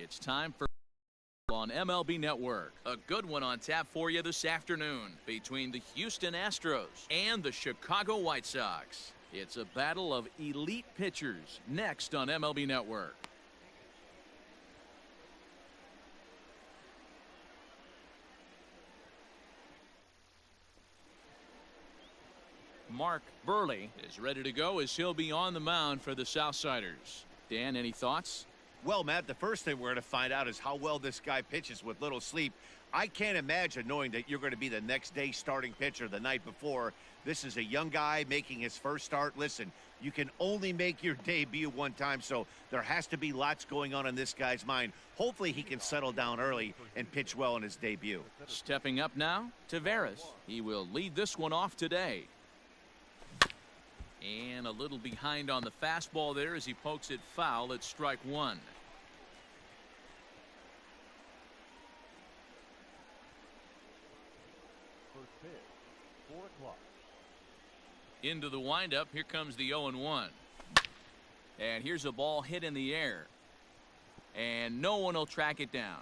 It's time for on MLB Network. A good one on tap for you this afternoon between the Houston Astros and the Chicago White Sox. It's a battle of elite pitchers next on MLB Network. Mark Burley is ready to go as he'll be on the mound for the Southsiders. Dan, any thoughts? Well, Matt, the first thing we're going to find out is how well this guy pitches with little sleep. I can't imagine knowing that you're going to be the next day starting pitcher the night before. This is a young guy making his first start. Listen, you can only make your debut one time, so there has to be lots going on in this guy's mind. Hopefully he can settle down early and pitch well in his debut. Stepping up now, Taveras. He will lead this one off today. And a little behind on the fastball there as he pokes it foul at strike one. First pitch, 4 o'clock. Into the windup. Here comes the 0-1. And here's a ball hit in the air. And no one will track it down.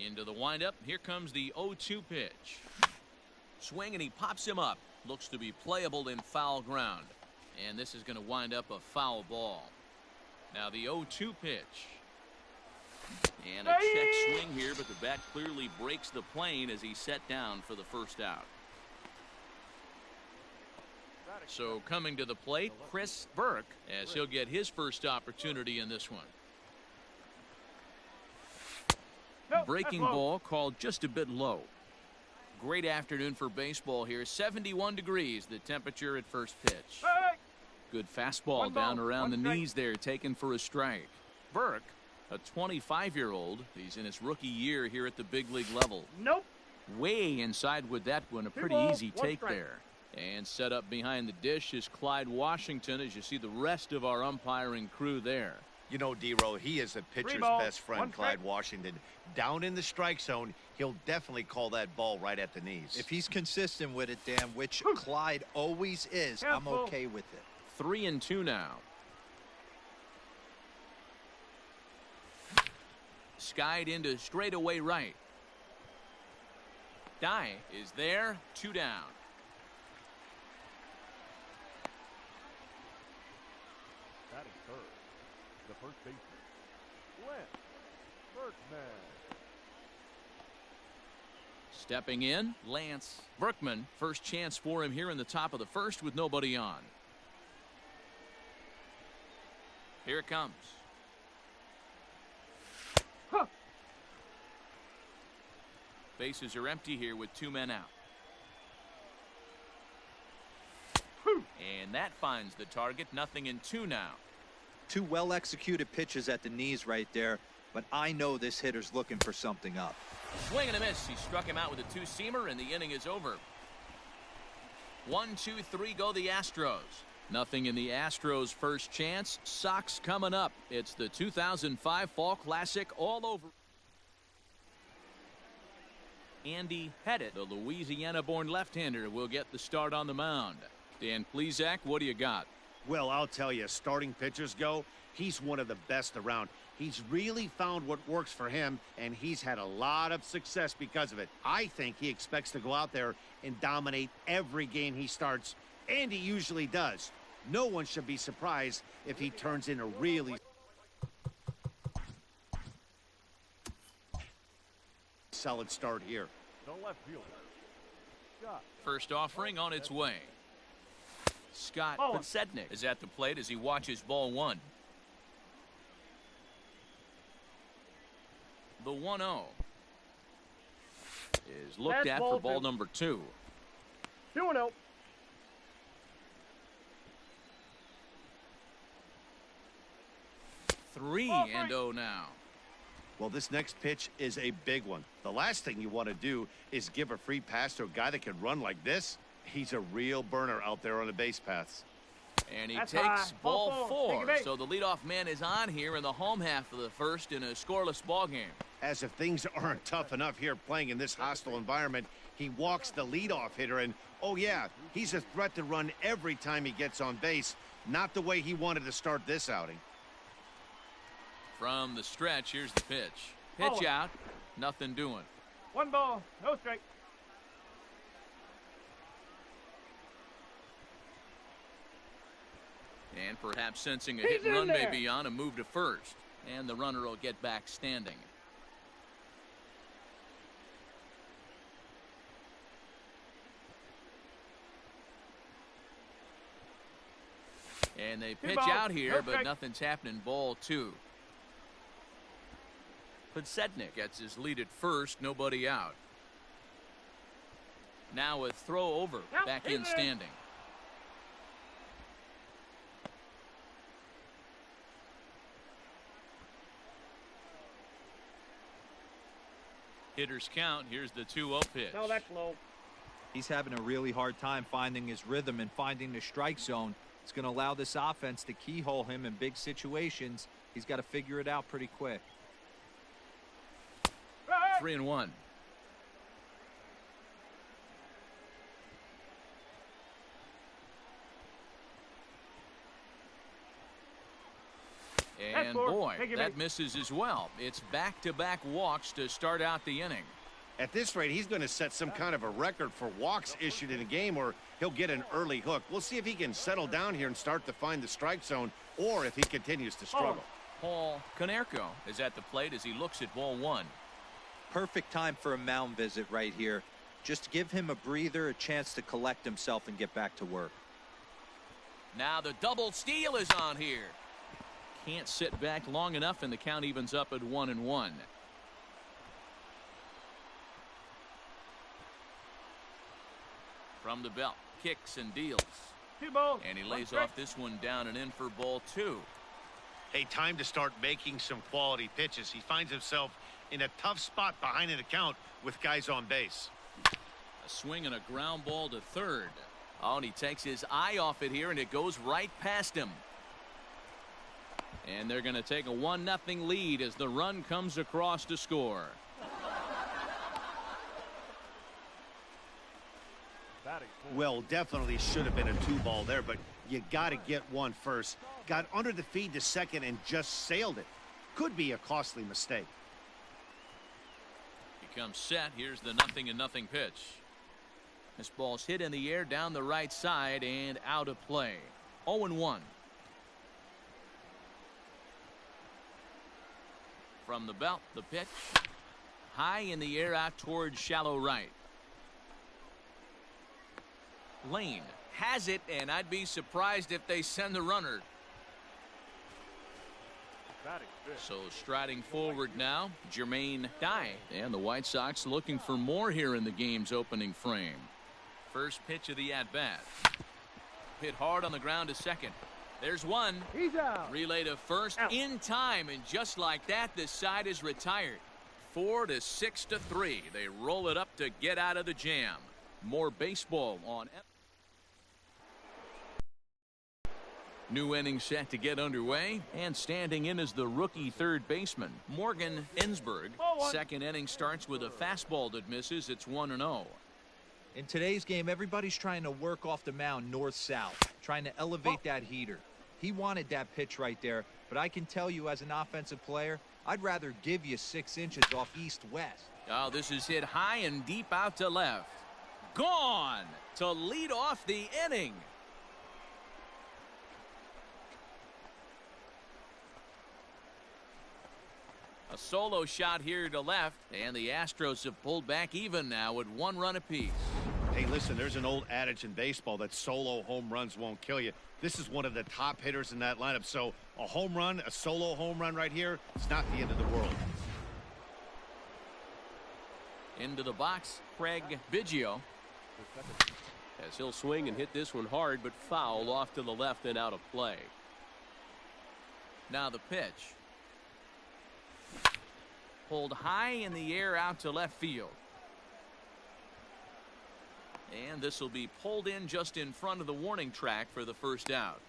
Into the windup. Here comes the 0-2 pitch. Swing, and he pops him up. Looks to be playable in foul ground. And this is going to wind up a foul ball. Now the 0-2 pitch. And a check swing here, but the bat clearly breaks the plane as he's set down for the first out. So coming to the plate, Chris Burke, as he'll get his first opportunity in this one. Breaking ball called just a bit low. Great afternoon for baseball here. 71 degrees the temperature at first pitch. Good fastball down around the knees there, taken for a strike. Burke, a 25-year-old. He's in his rookie year here at the big league level. Nope. Way inside with that one. A pretty easy take there. And set up behind the dish is Clyde Washington as you see the rest of our umpiring crew there. You know, D-Row, he is a pitcher's best friend, Clyde Washington. Down in the strike zone, he'll definitely call that ball right at the knees. If he's consistent with it, Dan, which Clyde always is, I'm okay with it. 3-2 now. Skied into straightaway right. Dye is there, 2 down. Batting third, the first baseman, Lance Berkman. Stepping in, Lance Berkman. First chance for him here in the top of the first with nobody on. Here it comes. Bases are empty here with 2 men out. And that finds the target. 0-2 now. 2 well-executed pitches at the knees right there, but I know this hitter's looking for something up. Swing and a miss. He struck him out with a 2-seamer, and the inning is over. 1, 2, 3 go the Astros. Nothing in the Astros' first chance. Sox coming up. It's the 2005 Fall Classic all over. Andy Pettit, the Louisiana-born left-hander, will get the start on the mound. Dan Plesac, what do you got? Well, I'll tell you, starting pitchers go, he's one of the best around. He's really found what works for him, and he's had a lot of success because of it. I think he expects to go out there and dominate every game he starts, and he usually does. No one should be surprised if he turns in a really solid start here. The left fielder, Scott. First offering on its way. Scott Podsednik is at the plate as he watches ball 1. The 1-0 is looked at for ball number 2. 2-0. 3-0 now. Well, this next pitch is a big one. The last thing you want to do is give a free pass to a guy that can run like this. He's a real burner out there on the base paths. And he That's takes high. ball Ball four. take it. So the leadoff man is on here in the home half of the first in a scoreless ball game. As if things aren't tough enough here playing in this hostile environment, he walks the leadoff hitter, and oh yeah, he's a threat to run every time he gets on base. Not the way he wanted to start this outing. From the stretch, here's the pitch. Pitch out, nothing doing. 1 ball, no strike. And perhaps sensing a hit and run may be on, a move to first. And the runner will get back standing. And they pitch out here, but nothing's happening. Ball 2. Podsednik gets his lead at first, nobody out. Now a throw over, back in standing. Hitters count. Here's the 2-0 pitch. No, that's low. He's having a really hard time finding his rhythm and finding the strike zone. It's going to allow this offense to keyhole him in big situations. He's got to figure it out pretty quick. 3-1. And boy, that misses as well. It's back-to-back walks to start out the inning. At this rate, he's going to set some kind of a record for walks issued in a game, or he'll get an early hook. We'll see if he can settle down here and start to find the strike zone, or if he continues to struggle. Paul Konerko is at the plate as he looks at ball 1. Perfect time for a mound visit right here. Just give him a breather, a chance to collect himself and get back to work. Now the double steal is on here. Can't sit back long enough, and the count evens up at 1-1. From the belt, kicks and deals. 2 balls. And he lays off this one down and in for ball 2. Hey, time to start making some quality pitches. He finds himself in a tough spot behind an account with guys on base. A swing and a ground ball to third. Oh, and he takes his eye off it here, and it goes right past him. And they're going to take a 1-0 lead as the run comes across to score. Well, definitely should have been a 2-ball there, but you got to get one first. Got under the feed to second and just sailed it. Could be a costly mistake. He comes set. Here's the 0-0 pitch. This ball's hit in the air down the right side and out of play. 0-1. From the belt, the pitch. High in the air out towards shallow right. Lane has it, and I'd be surprised if they send the runner. So striding forward now, Jermaine Dye. And the White Sox looking for more here in the game's opening frame. First pitch of the at-bat. Hit hard on the ground to second. There's one. He's out. Relay to first in time, and just like that, this side is retired. 4-6-3. They roll it up to get out of the jam. More baseball on. New inning set to get underway, and standing in is the rookie third baseman, Morgan Ensberg. Second inning starts with a fastball that misses. It's 1-0. In today's game, everybody's trying to work off the mound north-south, trying to elevate that heater. He wanted that pitch right there, but I can tell you as an offensive player, I'd rather give you 6 inches off east-west. Oh, this is hit high and deep out to left. Gone to lead off the inning. A solo shot here to left, and the Astros have pulled back even now with 1 run apiece. Hey, listen, there's an old adage in baseball that solo home runs won't kill you. This is one of the top hitters in that lineup, so a home run, a solo home run right here, it's not the end of the world. Into the box, Craig Biggio. As he'll swing and hit this one hard, but foul off to the left and out of play. Now the pitch. Pulled high in the air out to left field. And this will be pulled in just in front of the warning track for the first out.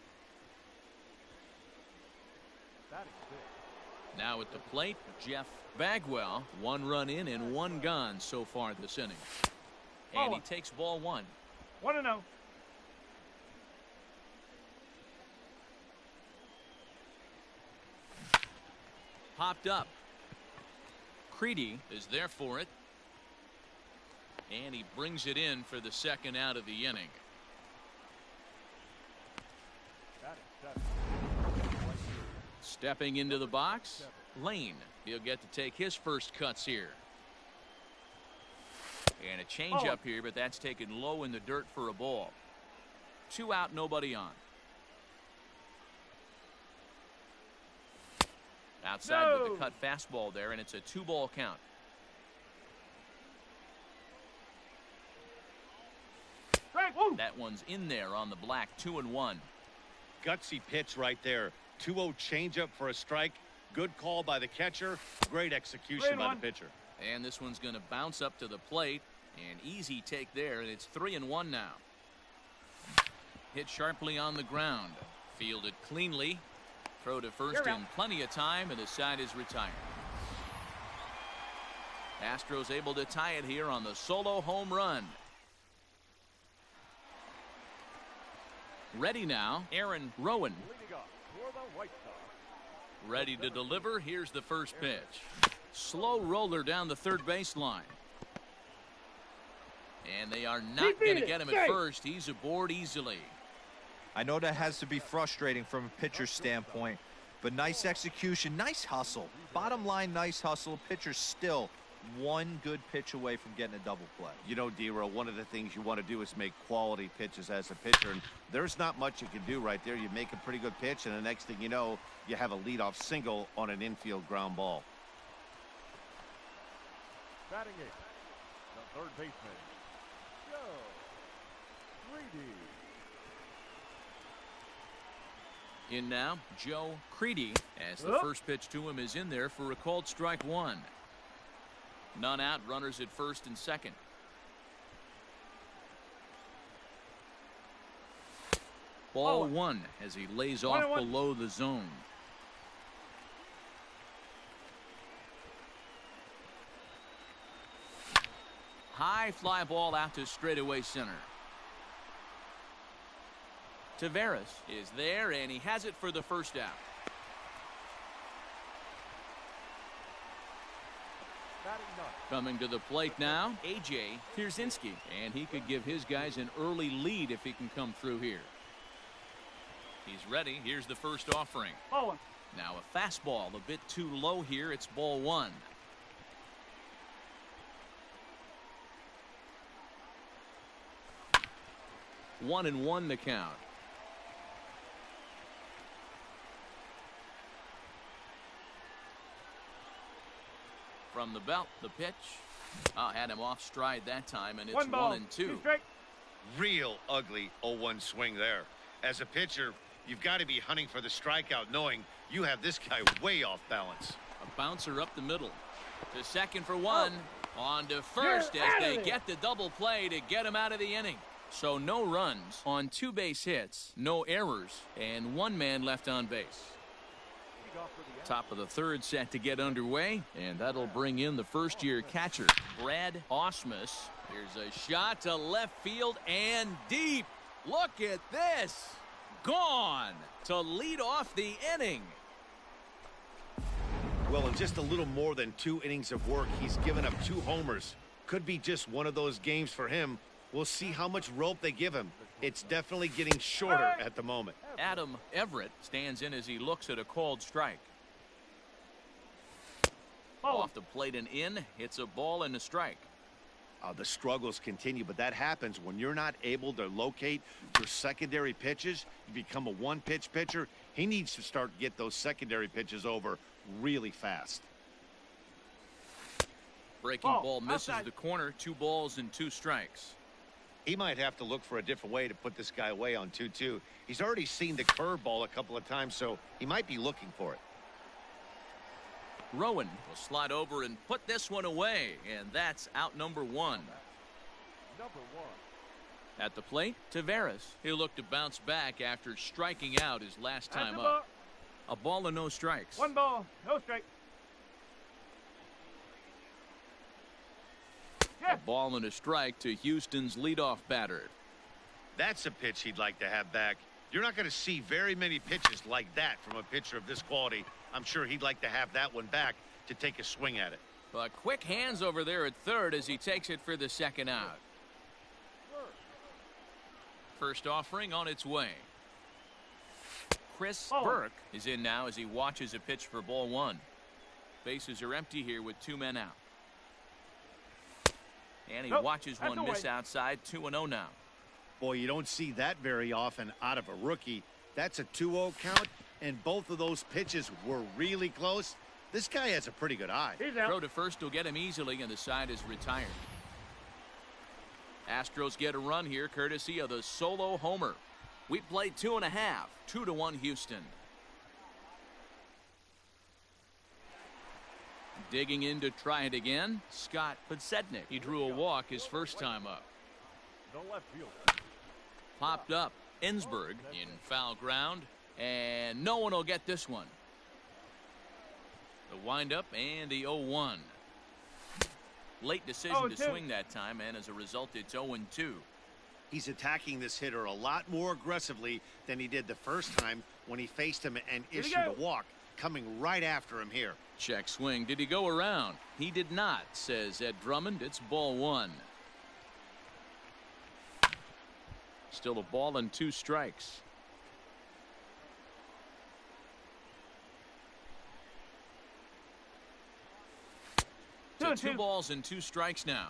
Now at the plate, Jeff Bagwell. 1 run in and 1 gone so far this inning. And he takes ball 1. 1-0. Popped up. Creedy is there for it. And he brings it in for the second out of the inning. Stepping into the box, Lane. He'll get to take his first cuts here. And a changeup here, but that's taken low in the dirt for a ball. 2 out, nobody on. Outside with the cut fastball there, and it's a 2-ball count. That one's in there on the black. 2-1. Gutsy pitch right there. 2-0 changeup for a strike. Good call by the catcher. Great execution by the pitcher. And this one's going to bounce up to the plate. An easy take there, and it's 3-1 now. Hit sharply on the ground. Fielded cleanly. Throw to first in plenty of time, and the side is retired. Astros able to tie it here on the solo home run. Ready now, Aaron Rowan. Ready to deliver. Here's the first pitch. Slow roller down the third baseline. And they are not going to get him at first. He's aboard easily. I know that has to be frustrating from a pitcher's standpoint, but nice execution, nice hustle. Bottom line, nice hustle. Pitcher's still 1 good pitch away from getting a double play. You know, D-Row, one of the things you want to do is make quality pitches as a pitcher, and there's not much you can do right there. You make a pretty good pitch, and the next thing you know, you have a leadoff single on an infield ground ball. Batting it, the third baseman, Joe Creedy. In now, Joe Creedy, as the first pitch to him is in there for a called strike 1. None out, runners at first and second. Ball 1 as he lays off below the zone. High fly ball out to straightaway center. Taveras is there, and he has it for the first out. Coming to the plate now, A.J. Pierzynski, and he could give his guys an early lead if he can come through here. He's ready. Here's the first offering. Now a fastball a bit too low here. It's ball 1. One and one the count. From the belt, the pitch. Had him off stride that time, and it's 1-2. Real ugly 0-1 swing there. As a pitcher, you've got to be hunting for the strikeout, knowing you have this guy way off balance. A bouncer up the middle. To second for 1. On to first as they get the double play to get him out of the inning. So no runs on 2 base hits, no errors, and 1 man left on base. Top of the third set to get underway, and that'll bring in the first-year catcher, Brad Ausmus. Here's a shot to left field and deep. Look at this. Gone to lead off the inning. Well, in just a little more than 2 innings of work, he's given up 2 homers. Could be just one of those games for him. We'll see how much rope they give him. It's definitely getting shorter at the moment. Adam Everett stands in as he looks at a called strike. Off the plate and in. Hits a ball and a strike. The struggles continue, but that happens when you're not able to locate your secondary pitches. You become a 1-pitch pitcher. He needs to start get those secondary pitches over really fast. Breaking ball misses the corner. 2 balls and 2 strikes. He might have to look for a different way to put this guy away on 2-2. He's already seen the curveball a couple of times, so he might be looking for it. Rowan will slide over and put this one away, and that's out number one. Number 1. At the plate, Taveras. He'll look to bounce back after striking out his last time up. A ball and no strikes. 1 ball, no strike. A ball and a strike to Houston's leadoff batter. That's a pitch he'd like to have back. You're not going to see very many pitches like that from a pitcher of this quality. I'm sure he'd like to have that one back to take a swing at it. But quick hands over there at third as he takes it for the second out. First offering on its way. Chris Burke is in now as he watches a pitch for ball 1. Bases are empty here with 2 men out. And he watches one miss outside. 2-0 now. Boy, you don't see that very often out of a rookie. That's a 2-0 count, and both of those pitches were really close. This guy has a pretty good eye. Throw to first will get him easily, and the side is retired. Astros get a run here courtesy of the solo homer. We played 2.5. 2-1 Houston. Digging in to try it again, Scott Podsednik. He drew a walk his first time up. The left fielder. Popped up. Ensberg in foul ground, and no one will get this one. The windup and the 0-1. Late decision to swing that time, and as a result, it's 0-2. He's attacking this hitter a lot more aggressively than he did the first time when he faced him and issued a walk, coming right after him here. Check swing. Did he go around? He did not, says Ed Drummond. It's ball 1. Still a ball and 2 strikes. So 2 balls and 2 strikes now.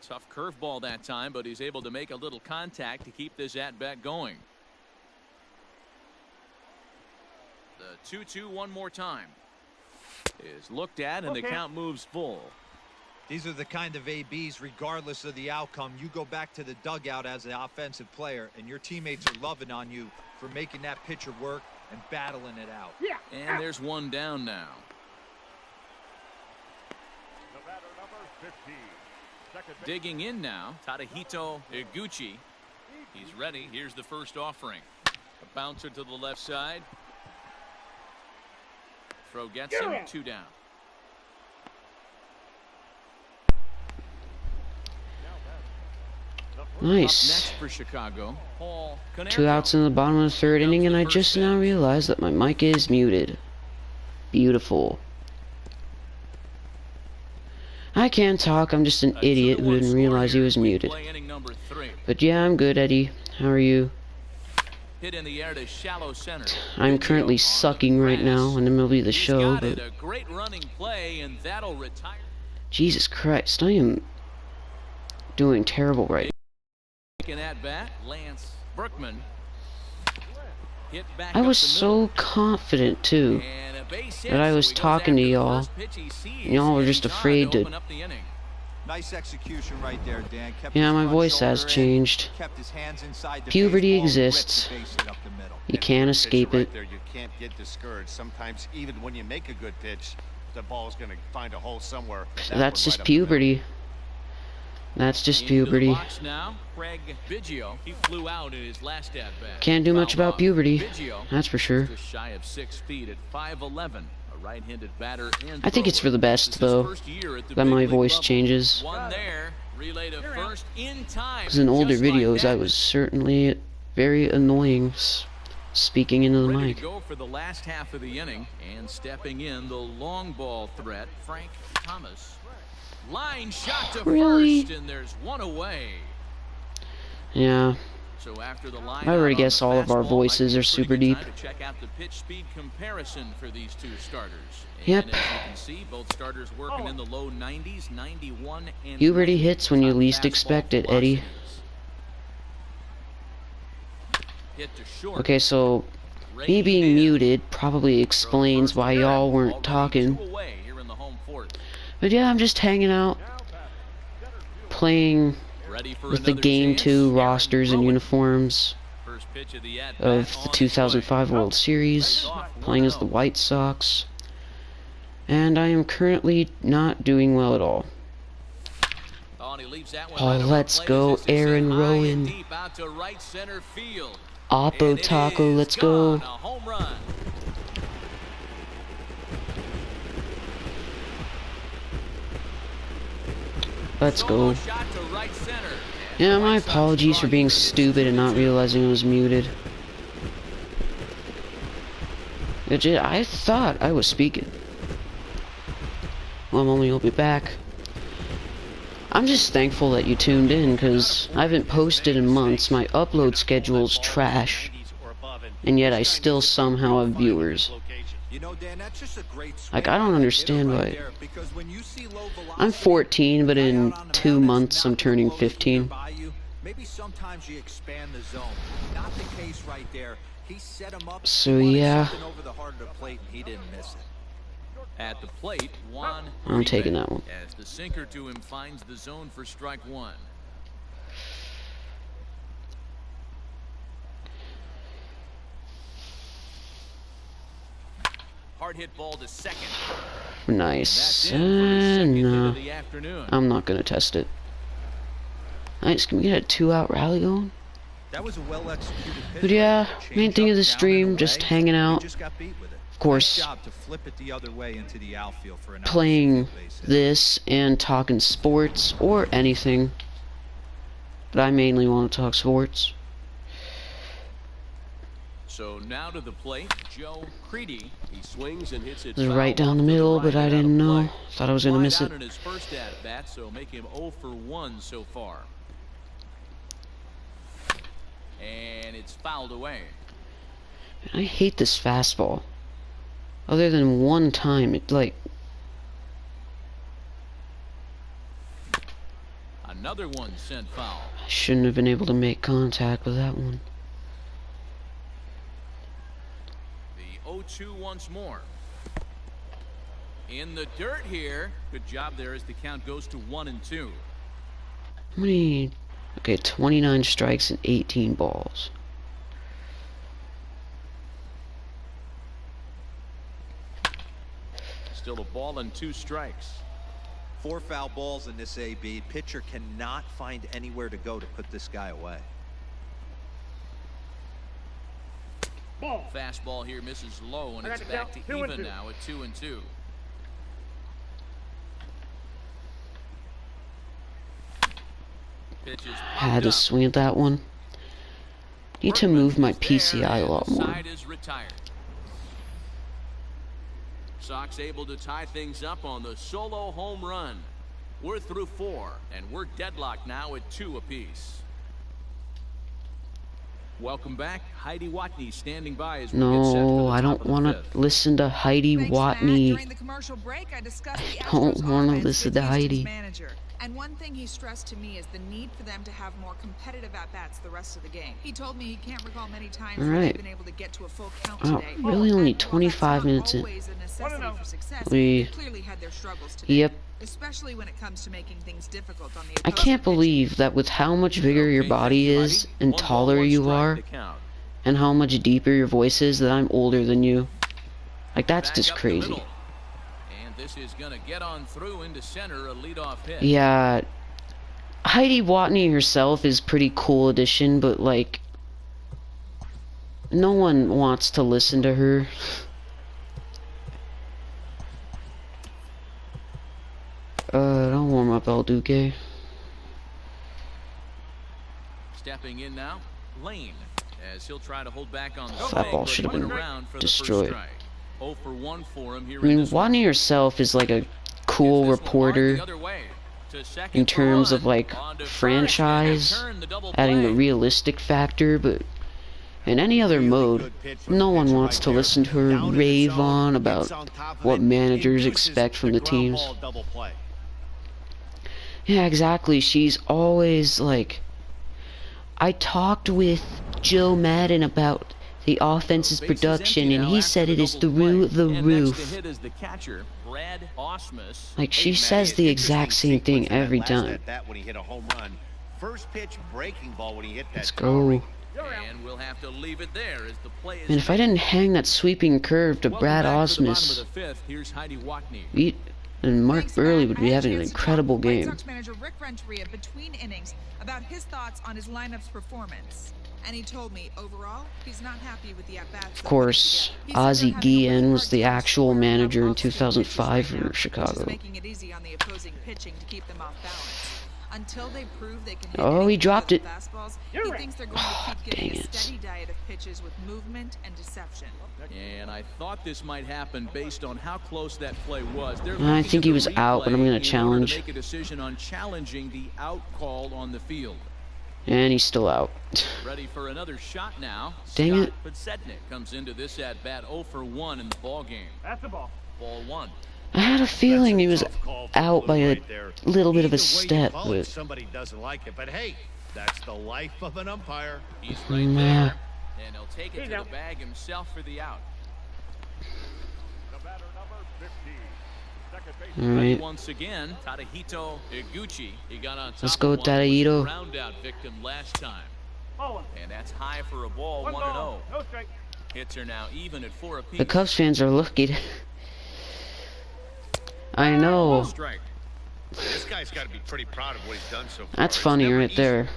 Tough curveball that time, but he's able to make a little contact to keep this at-bat going. The 2-2 one more time. Is looked at, and the count moves full. These are the kind of ABs, regardless of the outcome, you go back to the dugout as an offensive player, and your teammates are loving on you for making that pitcher work and battling it out. And there's one down now. The batter, number 15. Digging in now, Tadahito Iguchi. He's ready. Here's the first offering. A bouncer to the left side. Throw gets him. 2 down. Nice. Next for Chicago, Paul Canero. 2 outs in the bottom of the 3rd inning, and I just now realized that my mic is muted. Beautiful. I can't talk. I'm just an idiot who didn't realize he was muted. But yeah, I'm good, Eddie. How are you? Hit in the air to shallow center. I'm currently sucking right now in the middle of the show, but a great running play, and that'll retire. Jesus Christ, I am doing terrible right now. At bat, Lance Berkman. Hit back I was so confident too that I was talking to y'all. Y'all were just afraid to. Nice execution right there, Dan. Yeah, my voice has changed. Puberty exists. You can't escape it. You can't get discouraged. Sometimes, even when you make a good pitch, the ball's going to find a hole somewhere. That's just puberty. That's just puberty. Can't do much about puberty. That's for sure. Shy of 6 feet at 5'11". A right-handed batter. I think it's for the best, though, that my voice changes. Because in older videos, I was certainly very annoying speaking into the mic. Go for the last half of the inning, and stepping in the long ball threat, Frank Thomas. Line shot to first, and there's one away. Yeah. So after the line I already guess all of our voices are super deep. To check out the pitch speed comparison for these 2 starters. Yep. And as you can see, both starters working in the low 90s, 91 and Puberty hits when you least expect it, Eddie. Okay, so me being muted probably explains why y'all weren't talking. But yeah, I'm just hanging out, playing with the Game 2 rosters and uniforms. First pitch of the of the 2005 World Series, playing as the White Sox. And I am currently not doing well at all. Oh, let's go, Aaron Rowan. Oppo Taco, let's go. Let's go. Yeah, my apologies for being stupid and not realizing it was muted. I thought I was speaking. Well, Mommy will be back. I'm just thankful that you tuned in, because I haven't posted in months. My upload schedule's trash. And yet I still somehow have viewers. Like, I don't understand why. I'm 14, but in 2 months I'm turning 15. So yeah. At the plate, Juan I'm taking that one. as the sinker to him finds the zone for strike one. Hard hit ball to second. Nice. No. I'm not gonna test it. Nice, can we get a 2-out rally going? That was a well-executed pitch. But yeah, main thing of the Down and stream, away. just hanging out. Just got beat with it. Of course, Nice job to flip it the other way into the outfield for an playing outfield base hit. this and talking sports or anything. But I mainly want to talk sports. So now to the plate, Joe Creedy. He swings and hits it It was foul right down off the to middle, right but I and out of didn't know. play. Thought I was gonna miss it. In his first at bat, so make him 0 for 1 so far. And it's fouled away. I hate this fastball. Other than one time, it like... Another one sent foul. I shouldn't have been able to make contact with that one. The 0-2 once more. In the dirt here. Good job there as the count goes to 1 and 2. How many... Okay, 29 strikes and 18 balls. Still a ball and 2 strikes. 4 foul balls in this AB. Pitcher cannot find anywhere to go to put this guy away. Ball. Fastball here misses low, and I it's got back to to count 2 and even 2. now at 2 and 2. Pitches Had to up. swing at that one. Need to Workman move my is there, PCI a and lot the more. side is retired. Sox able to tie things up on the solo home run. We're through 4, and we're deadlocked now at 2 apiece. Welcome back. Heidi Watney standing by as we get set for No, the I top don't of the want to fifth. listen to Heidi Thanks, Matt. Watney. During the commercial break, I discussed the I don't Astros wanna offense listen with to Houston's Heidi. manager. And one thing he stressed to me is the need for them to have more competitive at-bats the rest of the game. He told me he can't recall many times All where right. they've been able to get to a full count Oh, today. really only And while 25 that's not minutes in. always a necessity for success, We- they clearly had their struggles today. Yep. Especially when it comes to making things difficult on the I can't believe that with how much bigger your Okay, body thank you, is Heidi. and 1 ball, taller 1 you strike are to count. and how much deeper your voice is, that I'm older than you. Like, that's Back just up the crazy. middle. And this is going to get on through into center, a leadoff hit. Yeah, Heidi Watney herself is pretty cool addition, but like, no one wants to listen to her. Don't warm up, El Duque. Stepping in now, Lane, as he'll try to hold back on the That swing, ball but should have went been around for destroyed. The first strike. 0 for 1 for him here I mean, in this one. Watney herself is like a cool Gets this one hard reporter the other way. To second in for terms one. of like On to first, franchise, and turn the double adding the play. realistic factor, but in any other mode, no one wants to listen to her rave on about what managers expect from the teams. Yeah, exactly. She's always like, I talked with Joe Madden about the offense's Bases production, empty and now he after said it is double through play. the And next to roof. hit is the catcher, Brad Osmus. Like, she says the exact same thing every time. That when he hit a home run. First pitch breaking ball when he hit that Let's power go. ring. And we'll have to leave it there as the play is. And if I didn't hang that sweeping curve to Brad Osmus, and Mark Burley would be having an incredible game. White Sox manager Rick Renteria between innings about his thoughts on his lineup's performance. And he told me, overall, he's not happy with the at-bats. Of course, Ozzie Guillen was the actual manager in 2005 for Chicago. Making it easy on the opposing pitching to keep them off balance. Until they prove they can hit Oh, he dropped it. Fastballs, he thinks they're going to keep getting a steady diet of pitches with movement and deception. And I thought this might happen based on how close that play was. I think he was out, but I'm going to challenge. Make a decision on challenging the out call on the field. And he's still out. Ready for another shot now. Dang it. Podsednik comes into this at bat 0 for 1 in the ball game. That's the ball. Ball 1. I had a feeling he was out by a little bit of a step, but somebody doesn't like it. But hey, that's the life of an umpire. He's right there, and he'll take it to the bag himself for the out. All right. Once again, Tadahito Iguchi. He got on top. Let's go, Tadahito. Round out victim last time. Oh, And that's high for a ball, 1-0. No strike. Hits are now even at 4 apiece. The Cubs fans are lucky. I know. Strike. This guy's got to be pretty proud of what he's done so far. That's funny right there.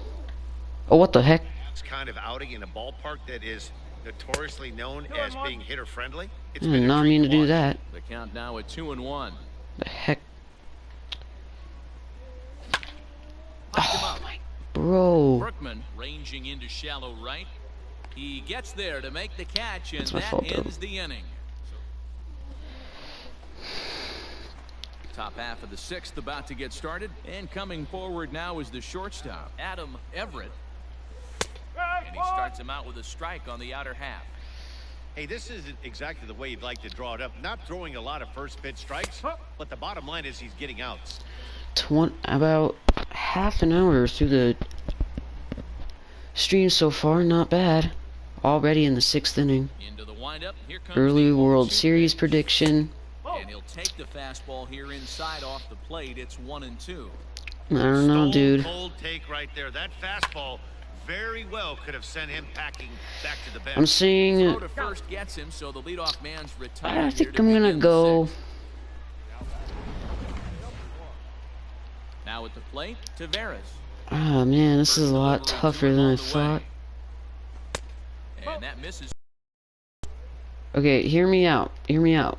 Oh, what the heck? It's kind of outing in a ballpark that is notoriously known as being hitter-friendly. I did not mean to do that. The count now at 2-1. The heck? Oh, my bro. Berkman ranging into shallow right. He gets there to make the catch, and That's my that fault, ends the inning. Top half of the 6th about to get started, and coming forward now is the shortstop, Adam Everett. And he starts him out with a strike on the outer half. Hey, this isn't exactly the way you'd like to draw it up. Not throwing a lot of first pitch strikes, but the bottom line is he's getting outs. About half an hour through the stream so far, not bad. Already in the 6th inning. Into the windup. Here comes Early the World 0-2 Series pitch. prediction. And he'll take the fastball here inside off the plate. It's 1-2. I don't know, dude. Cold take right there. That fastball very well could have sent him packing back to the bench. I'm seeing. Throw to first gets him, so the leadoff man's retired. I here think to I'm gonna begin the go. 6th. Now at the plate, Taveras. Oh man, this is a lot tougher than I thought. And that misses. Okay, hear me out. Hear me out.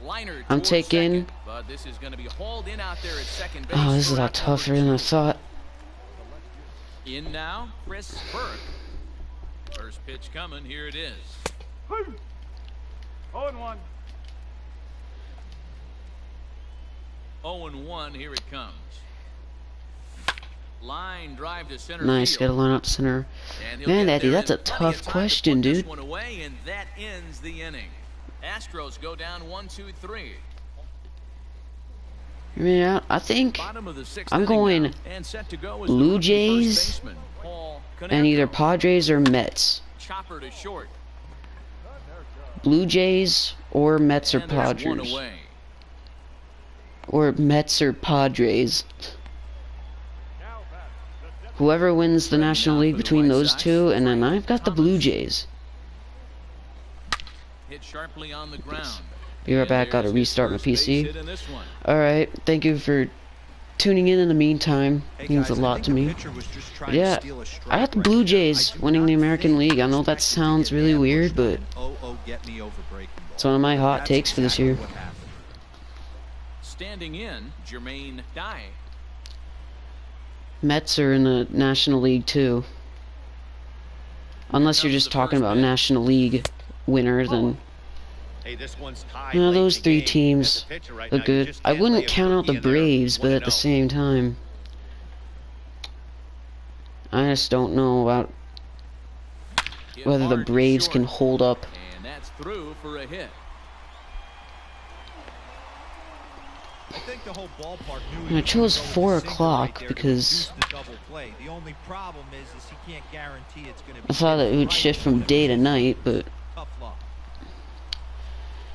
Liner I'm towards taking. second, but this is going to be hauled in out there at second base. Oh, this is a for lot tougher than I thought. In now, Chris Burke. First pitch coming. Here it is. 0-1. 0-1. Here it comes. Line drive to center Nice, field. gotta line up center. And he'll Man, get Eddie, there that's a in plenty tough of time to question, put this dude. one away, and that ends the inning. Astros go down 1-2-3. Hear me out. I think Bottom of the 6th I'm inning going now, and set to go is Blue the rookie Jays first baseman, Paul and either Konerko. Padres or Mets. Chopper to short. Blue Jays or Mets or And there's one Padres. away. Or Mets or Padres. Whoever wins the National League between those two, and then I've got the Blue Jays. Hit sharply on the ground. Be right back, gotta There's his restart my first base PC. hit in this one. Alright, thank you for tuning in the meantime. Hey It means guys, a I lot think to the me. pitcher was just trying Yeah, to steal a strike I got the right Blue there. Jays I do winning the not American think League. he I know that expected to sounds get really ambushed weird, by but an 0-0 get me over breaking ball. it's one of my hot That's takes for this exactly year. what happened. Standing in, Jermaine Dye. Mets are in the National League too. Unless you're just talking about National League winner, then Hey, this one's tied you know late those in the three game. teams As a pitcher right look now, you good. just I can't wouldn't lay a count out the cookie in there. Braves, but at the 1-0. same time, I just don't know about Hit whether the hard to Braves short. can hold up. And that's through for a hit. I think the whole ballpark knew I he was chose gonna go 4 with the single o'clock right there to because reduce the double play. The only problem is he can't guarantee it's going to be. I thought that it would right shift from whenever day to it's night, but tough luck.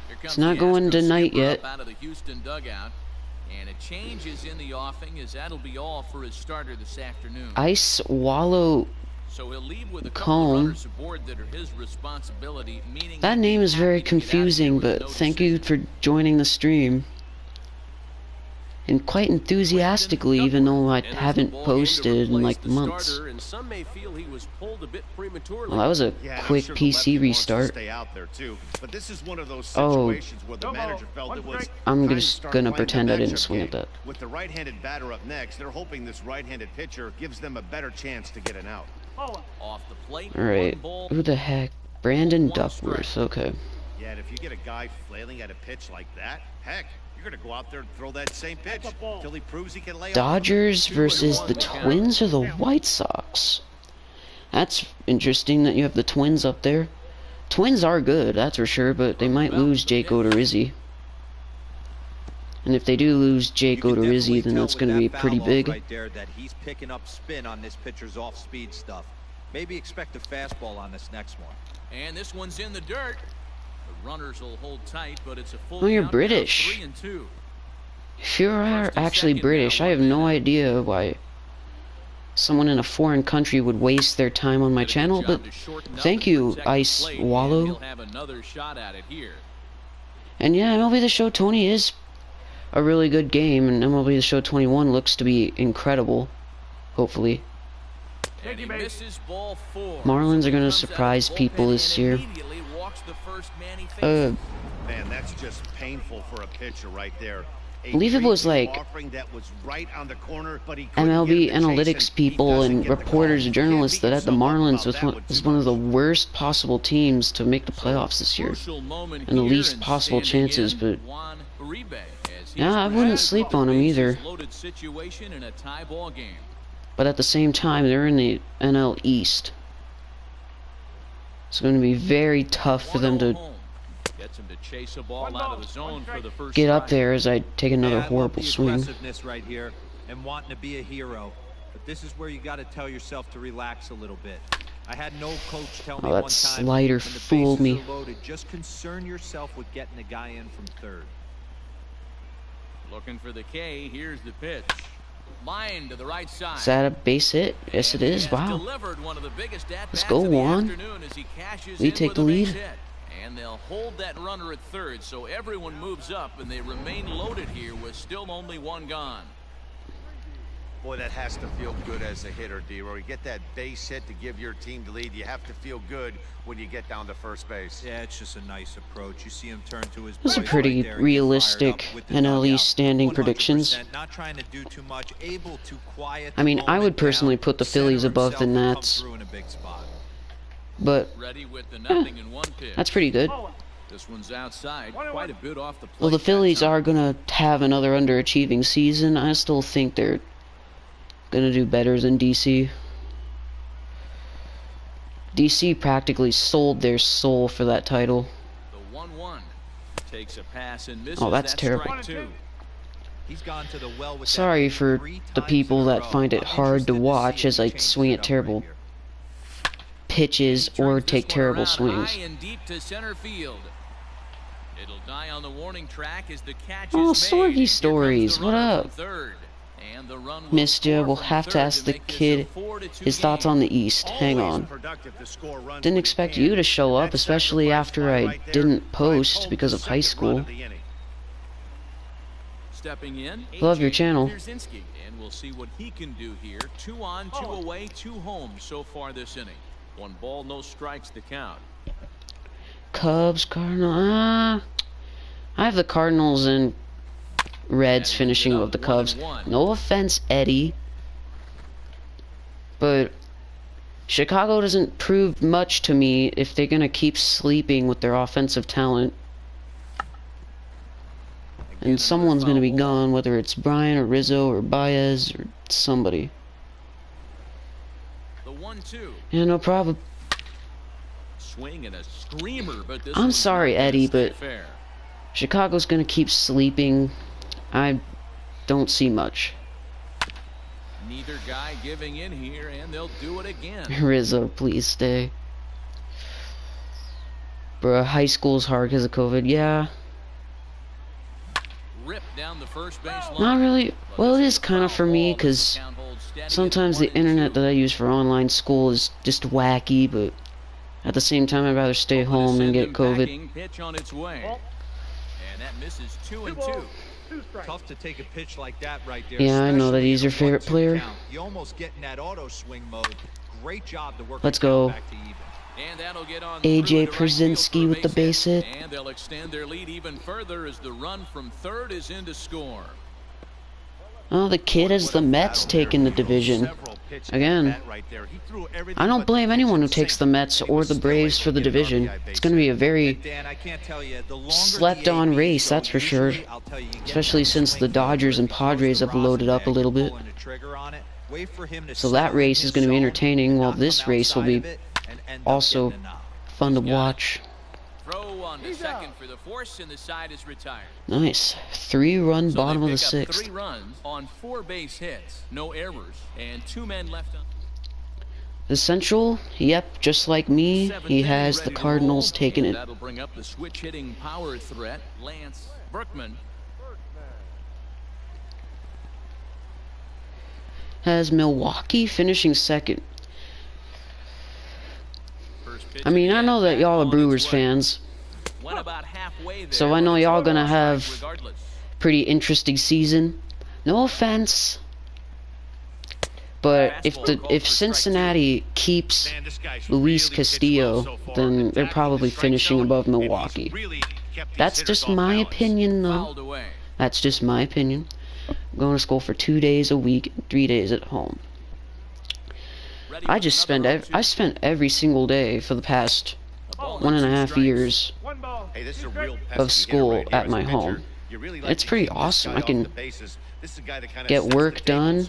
Here comes not the going Astros tonight skipper yet. up out of the Houston dugout. And a change is in the offing, as that'll be all for his starter this afternoon. Ice Wallow So he'll leave with a couple Comb. of runners aboard that are his responsibility, meaning That he'd be name is happy very to get out of here confusing, with but no thank you decision. for joining the stream. And quite enthusiastically, even though I haven't posted in like months. And some may feel he was pulled a bit prematurely. Well, that was a Yeah, and I'm quick sure the PC lefty wants to restart. stay out there too. But this is one of those Oh. situations where the No ball, manager felt one it was strike. I'm time to just start gonna playing the pretend I didn't matchup swing at game. that. With the right-handed batter up next, they're hoping this right-handed pitcher gives them a better chance to get an out. Ball. Off the plate, Alright, one ball. who the heck? Brandon One Duckworth, strike. okay. Yeah, and if you get a guy flailing at a pitch like that, heck, you're going to go out there and throw that same pitch till he proves he can lay off. Dodgers versus the Twins or the White Sox? That's interesting that you have the Twins up there. Twins are good, that's for sure, but they might lose Jake Odorizzi. And if they do lose Jake You can definitely Odorizzi, then tell that's with going to be that pretty foul off big. right there that he's picking up spin on this pitcher's off-speed stuff. Maybe expect a fastball on this next one. And this one's in the dirt. The runners will hold tight, but it's a full Oh, you're count now, British. 3-2. If you are First and actually second British, now, I have one no minute. idea why someone in a foreign country would waste their time on my Did a good channel, job but to shorten up thank and you, protect the Ice plate, and Wallow. he'll have another shot at it here. And yeah, MLB The Show 20 is a really good game, and MLB The Show 21 looks to be incredible, hopefully. And he misses ball 4. Marlins So are he gonna comes out of the surprise bullpen people this and year. immediately walks the first man he faces. Man, that's just painful for a pitcher right there. I believe it was like that was right on the corner, but he couldn't MLB get the chase, analytics and he people doesn't and get the reporters call. and You can't journalists beat that had the yourself up Marlins about was that one, one was too one of the much. worst possible teams to make the playoffs this year. Crucial moment And the here, least possible standing chances, in, but Juan Uribe, as he's yeah, I wouldn't presented sleep with the on him either. bases loaded situation in a tie ball game. But at the same time, they're in the NL East. It's going to be very tough for them 1-0 to home. Gets him to chase a ball One out of ball, the one zone for strike. the first get up strike. there as I take another Yeah, I love horrible the swing. aggressiveness right here and wanting to be a hero. But this is where you got to tell yourself to relax a little bit. I had no coach tell me Oh, that one time slider when the fooled bases me. are loaded, just concern yourself with getting the guy in from third. Looking for the K. Here's the pitch. Line to the right side. Is that a base hit? Yes, it And he is. has Wow. delivered one of the biggest Let's at-bats go, of the Juan. afternoon as he cashes We in take with the a base lead. hit. And they'll hold that runner at third, so everyone moves up, and they remain loaded here with still only one gone. Boy, that has to feel good as a hitter, D-Roy. You get that base hit to give your team the lead. You have to feel good when you get down to first base. Yeah, it's just a nice approach. You see him turn to his Those are boys pretty right there and get realistic fired up with the NL East dugout. standing 100%, predictions. Not trying to do too much, able to quiet I mean, the I would moment personally down, put the center Phillies above the himself, and come Nats. through in a big spot. But Ready with the nothing in one pitch. that's pretty good. Ball. This one's outside, quite a bit off the plate. Well, the that Phillies time. are going to have another underachieving season. I still think they're going to do better than DC. DC practically sold their soul for that title. The 1-1 takes a pass and misses. Oh, that's terrible. Strike two. He's gone to the well with that Sorry pitch for 3 the times people in a that row. find it I'm hard to interested watch see if as he I changes swing it at up terrible right here. pitches He or turns take this one terrible around swings. high and deep to center field. It'll die on the warning track as the catch Oh, is made. Sorgy Here comes Stories, the what runner up? from third. And the run will Missed ya. score We'll from have to third ask the make this a kid 4-2 his thoughts game. on the East. Hang Always on. productive to score runs Didn't when expect can. you to show And up, that especially sacrifice after fly I right there didn't drives post home because the of high second run school. of the inning. Stepping in, Love your AJ channel. Pierzynski. And we'll see what he can do here. 2 on, 2 away, 2 home so far this inning. 1 ball, no strikes to count. Cubs, Cardinals. I have the Cardinals and Reds And finishing ended with the up Cubs. 1-1. No offense, Eddie. But Chicago doesn't prove much to me if they're going to keep sleeping with their offensive talent. And someone's going to be gone, whether it's Brian or Rizzo or Baez or somebody. The 1-2. Yeah, no problem. Swing and a screamer, but this I'm one's sorry, not gonna Eddie, stay but fair. Chicago's going to keep sleeping. I don't see much. Neither guy giving in here, and they'll do it again. Rizzo, please stay. Bruh, high school's hard because of COVID. Yeah. rip down the first base line. Not really. Well, it is kind of for me because sometimes the internet that I use for online school is just wacky, but at the same time, I'd rather stay home than get COVID. Pitch on its way. And that misses 2-2. Tough to take a pitch like that right there. Yeah, I know that he's your favorite player. Count. You almost get in that auto swing mode. Great job to work. Let's go. Back to even. And that'll get on AJ through to right Przinsky field with the base hit. And they'll extend their lead even further as the run from third is in to score. Oh, the kid has the Mets taking the division. Again, I don't blame anyone who takes the Mets or the Braves for the division. It's going to be a very slept-on race, that's for sure. Especially since the Dodgers and Padres have loaded up a little bit. So that race is going to be entertaining, while this race will be also fun to watch. Throw on the second for the force, and the side is retired. Nice. 3-run bottom of the sixth. 3 runs on 4 base hits, no errors, and 2 men left on. The Central, yep, just like me, he has the Cardinals taking it. That'll bring up the switch hitting power threat, Lance Berkman. Has Milwaukee finishing second. I mean, I know that y'all are Brewers fans, so I know y'all gonna have pretty interesting season. No offense, but if Cincinnati keeps Luis Castillo, then they're probably finishing above Milwaukee. That's just my opinion, though. That's just my opinion. I'm going to school for 2 days a week, 3 days at home. I spent every single day for the past 1.5 years of school at my home. It's pretty awesome. I can get work done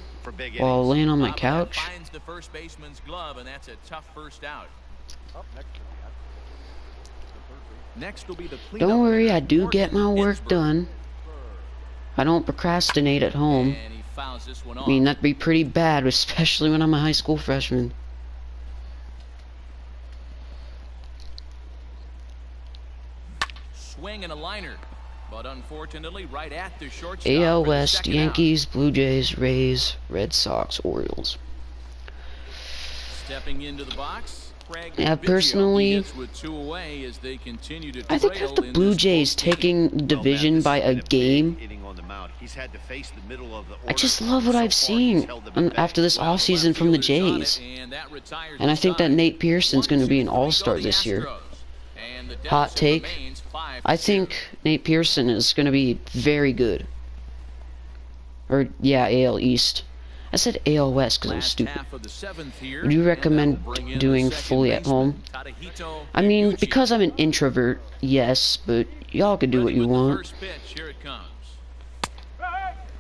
while laying on my couch. Don't worry, I do get my work done. I don't procrastinate at home. I mean, that'd be pretty bad, especially when I'm a high school freshman. Swing and a liner, but unfortunately right at the shortstop. AL West, Yankees, Blue Jays, Rays, Red Sox, Orioles. Stepping into the box. Yeah, personally, I think that the Blue Jays taking division by a game, I just love what I've seen after this offseason from the Jays. And I think that Nate Pearson's going to be an all-star this year. Hot take. I think Nate Pearson is going to be very good. Or, yeah, AL East. I said AL West because I'm stupid. Would you recommend doing fully at home? I mean, because I'm an introvert, yes, but y'all can do what you want.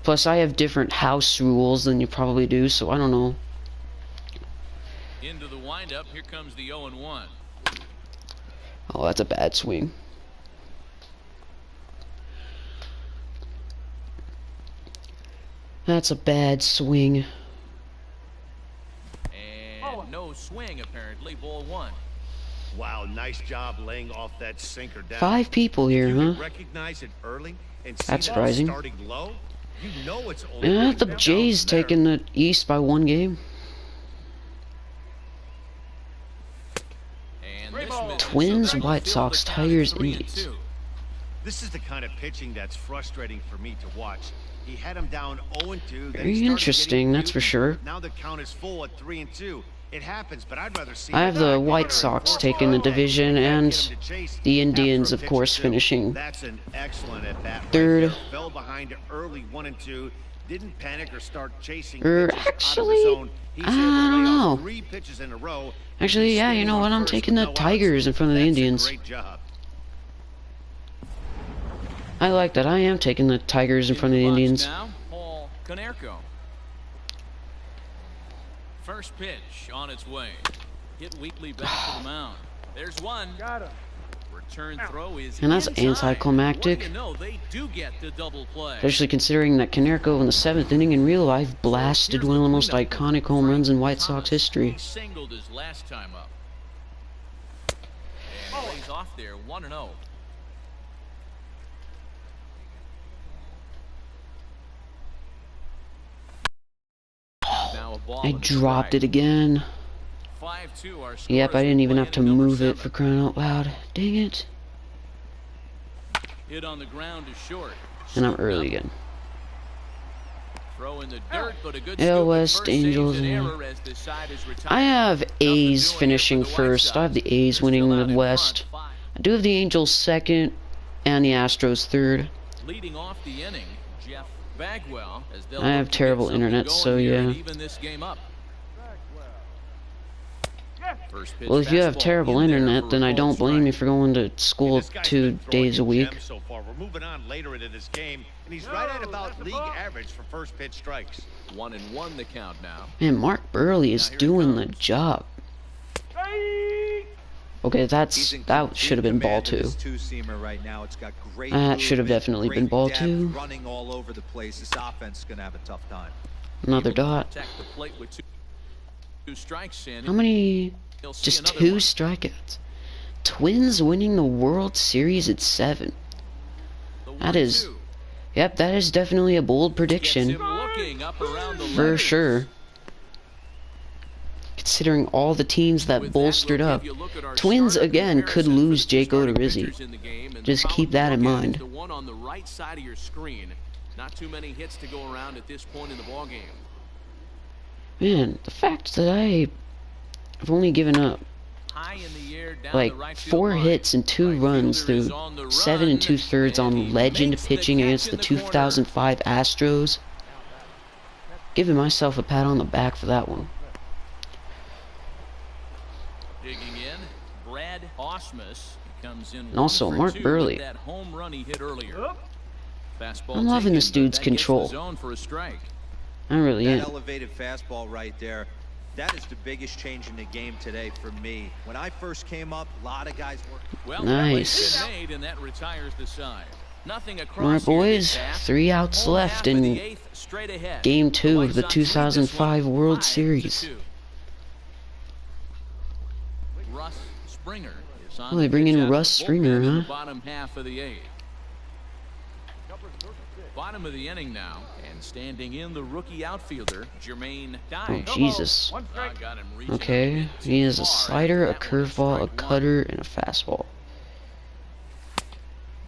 Plus, I have different house rules than you probably do, so I don't know. Into the windup, here comes the 0-1. Oh, that's a bad swing. That's a bad swing. And no swing, apparently. Ball 1. Wow, nice job laying off that sinker down. 5 people here, huh? Recognize it early and that's surprising. Starting low, you know it's only yeah, the Jays taking the East by 1 game. And Twins, White Sox, Tigers, Indians. This is the kind of pitching that's frustrating for me to watch. He had him down 0-2. Very interesting, that's for sure. Now the count is full at 3-2. It happens, but I'd rather see. I have the White Sox taking the division and the Indians, of course, finishing That's an excellent at bat. third. Fell behind early 1-2. Didn't panic or start chasing. Actually, I don't know. 3 pitches in a row. Actually, yeah, you know what? I'm taking the Tigers in front of the Indians. Great job. I like that. I am taking the Tigers in front of the Indians. First pitch on its way. Hit weakly back to the mound. There's one. Got him. Return throw is And that's inside. anticlimactic. What do you know, they do get the double play. Especially considering that Konerko in the 7th inning in real life blasted one of the most iconic home runs in White Sox history. He singled his last time up. And he's off there 1-0. ball. I dropped it again. 5-2 our score. Yep, I didn't even have to move it for crying out loud. Dang it. Hit on the ground is short. And I'm early again. Throw in the dirt, but a good AL scoop at West first Angels. saves an error as the side is retired. I have A's Nothing doing finishing here for the White first. I have the Sox. A's They're winning still out the in West. front, 5. I do have the Angels second and the Astros third. Leading off the inning, Jeff Bagwell. As they'll I have look to get terrible something internet, going so here yeah. and even this game up. First pitch Well, if you have fastball terrible in there internet, for then a I ball don't blame you strike. for going to school This guy's 2 been throwing days a in week. gems so far. We're moving on later into this game, and he's right at about league average for first pitch strikes. 1-1 the count now. Man, Mark Burley is Now here it doing the comes. job. Strike! Okay, He's that in should have been complete ball command of 2. this two-seamer right now. It's got great That should have movement, definitely been great ball depth, 2. running all over the place. This offense is going to have a tough time. Another Able to dot. protect the plate with two strikes, and How many? he'll see Just another 2 one. strikeouts. Twins winning the World Series at 7. The That is, 1-2. yep, that is definitely a bold Gets prediction. him looking up around the For letters. sure. Considering all the teams that With bolstered we'll up. give you a look at our Twins starter again could comparison for lose the two Jake starting Odorizzi. pitchers in the game, and the Just column keep that to in look at is mind. the one on the right side of your screen. Not too many hits to go around at this point in the ball game. Man, the fact that I've only given up High in the air, down like the right field 4 line. hits and 2 Right runs fielder is through on the 7 run, 2/3 and he on legend makes the pitching catch against in the the corner. 2005 Astros. Giving myself a pat on the back for that one. Digging in, Brad Osmus. He comes in And also 1 for Mark 2 Burley. with that home run he hit earlier. Up. Fastball I'm loving taken, this but dude's that gets the control. zone for a strike. I really That am. elevated fastball right there, that is the biggest change in the game today for me. When I first came up, a lot of guys were... Well, Nice. that play's been made, and that retires the side. Nothing across Alright, here boys. this half. 3 outs Home left half of the in eighth, straight ahead. Game 2 White of the Sox lead this one 2005 World 5-2. Series. Russ Springer is on Oh, they the bring pitch in out of Russ the Springer, bullpen in huh? the bottom half of the eighth. Bottom of the inning now, and standing in the rookie outfielder, Jermaine Oh, Dye. Jesus. One strike. Got him reaching Okay, a bit he too has a far slider, a after that one. curveball, a Strike one. cutter, and a fastball.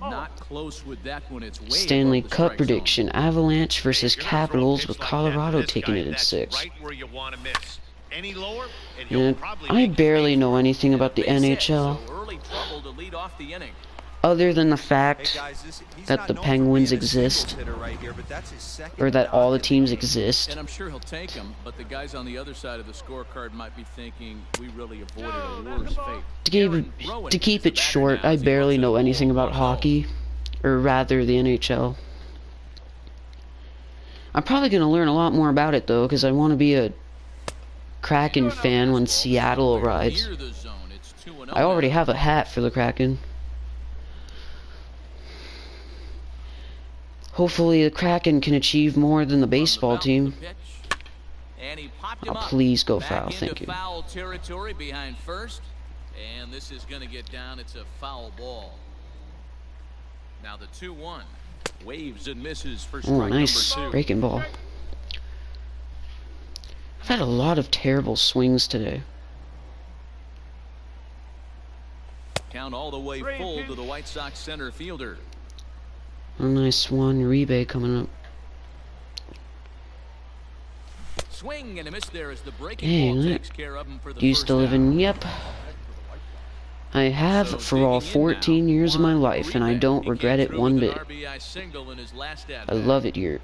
Not close with that one. It's way Stanley above the Cup strike prediction: Avalanche versus If you're gonna throw a Capitals, pitch with like that to Colorado this taking guy, it at that's 6. Right where you want to miss. Any lower, and he'll Man, probably I make his barely face know for it. anything about the Base hit, NHL, so early trouble to lead off the inning. other than the Hey fact guys, he's that not the known for Penguins being a singles exist, hitter right here, but that's his second or that all the dominant teams game. exist. And I'm sure he'll take him, but the guys on the other side of the scorecard might be thinking we really avoided a worse fate. To keep it short, I barely know anything about hockey, or rather the NHL. I'm probably going to learn a lot more about it though, because I want to be a Kraken fan when Seattle arrives. Near the zone, it's 2-0 I already now. have a hat for the Kraken. Hopefully the Kraken can achieve more than the baseball team. And he popped him Oh, up. please go Back foul, into thank you. Foul territory behind first, and this is going to get down. It's a foul ball. Now the 2-1 waves and misses for Oh, strike nice number 2. breaking ball. I've had a lot of terrible swings today. Count all the way full to the White Sox center fielder. A nice one, Uribe coming up. Swing and a miss there as the breaking Hey, ball look. takes care of him for the Used to first live out. in, yep. I have So for all digging in now, 14 years of my Juan life, and I Uribe. don't He regret came it through one with bit. an RBI single in his last I at-bat. love it here.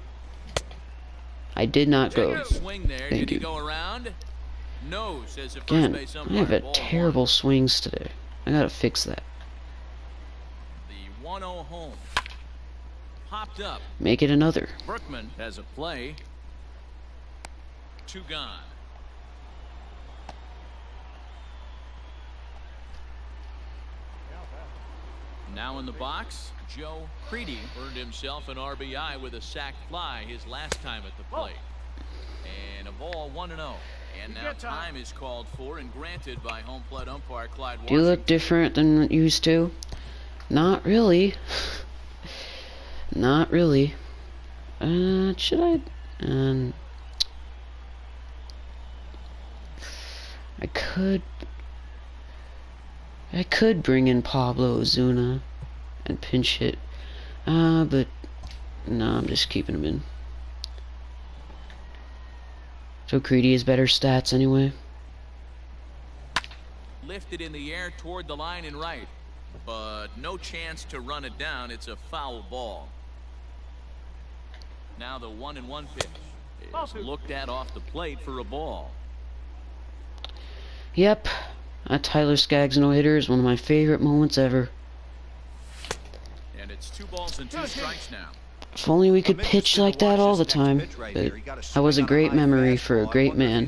I did not Take go. a swing there. Thank Did he you. go around? No, says the first Again, base I umpire. have a Ball terrible one. swings today. I gotta fix that. The 1-0 home. Popped up. Make it another. Berkman has a play. 2 gone. Now in the box, Joe Creedy earned himself an RBI with a sac fly his last time at the plate. And a ball 1-0. And now time is called for and granted by home plate umpire Clyde Do you Washington. look different than it used to? Not really. Not really. Should I? could bring in Pablo Ozuna and pinch hit. But no, I'm just keeping him in. So Creedy has better stats anyway. Lifted in the air toward the line and right, but no chance to run it down. It's a foul ball. Now the 1-1 pitch is looked at off the plate for a ball. Yep, that Tyler Skaggs no-hitter is one of my favorite moments ever. And it's 2 balls and 2 strikes now. If only we could pitch like that all the time. But that was a great memory for a great man.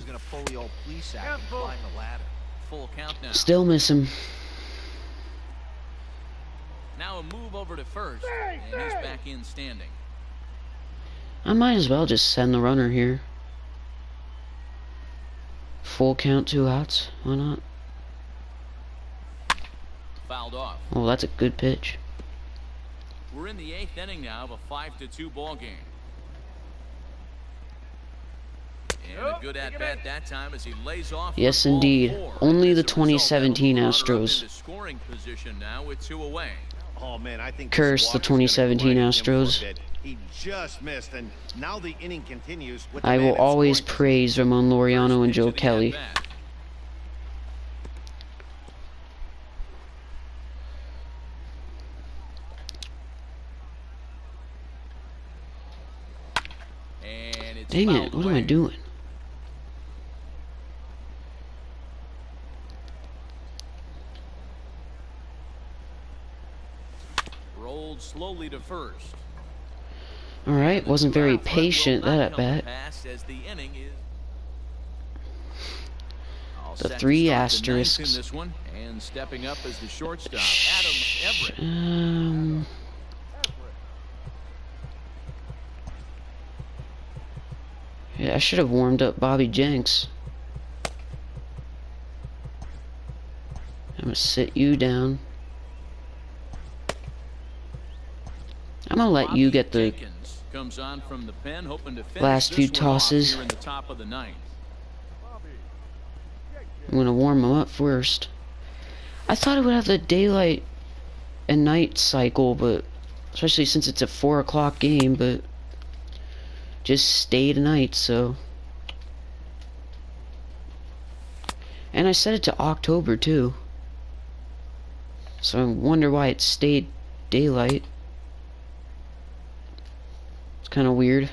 Full count now. Still miss him. Now a move over to first, and he's back in standing. I might as well just send the runner here. Full count, 2 outs. Why not? Fouled off. Oh, that's a good pitch. We're in the 8th inning now of a 5-2 ball game. And a good at-bat that time as he lays off. Yes, indeed. Only the 2017 Astros. Scoring position now with 2 away. Oh man, I think Curse the 2017 Astros. He just missed, and now the inning continues with I will always praise Ramon Laureano and Joe Kelly. Dang it, what am I doing? Rolled slowly to first. Alright, wasn't very patient that at bat. The 3 asterisks. This one, and stepping up as the shortstop, Yeah, I should have warmed up Bobby Jenks. I'm gonna sit you down. I'm gonna let you get the comes on from the pen, hoping to finish last few tosses. in the top of the 9th. I'm gonna warm him up first. I thought it would have the daylight and night cycle, but especially since it's a 4 o'clock game, but just stay tonight, so. And I set it to October too, so I wonder why it stayed daylight. It's kind of weird.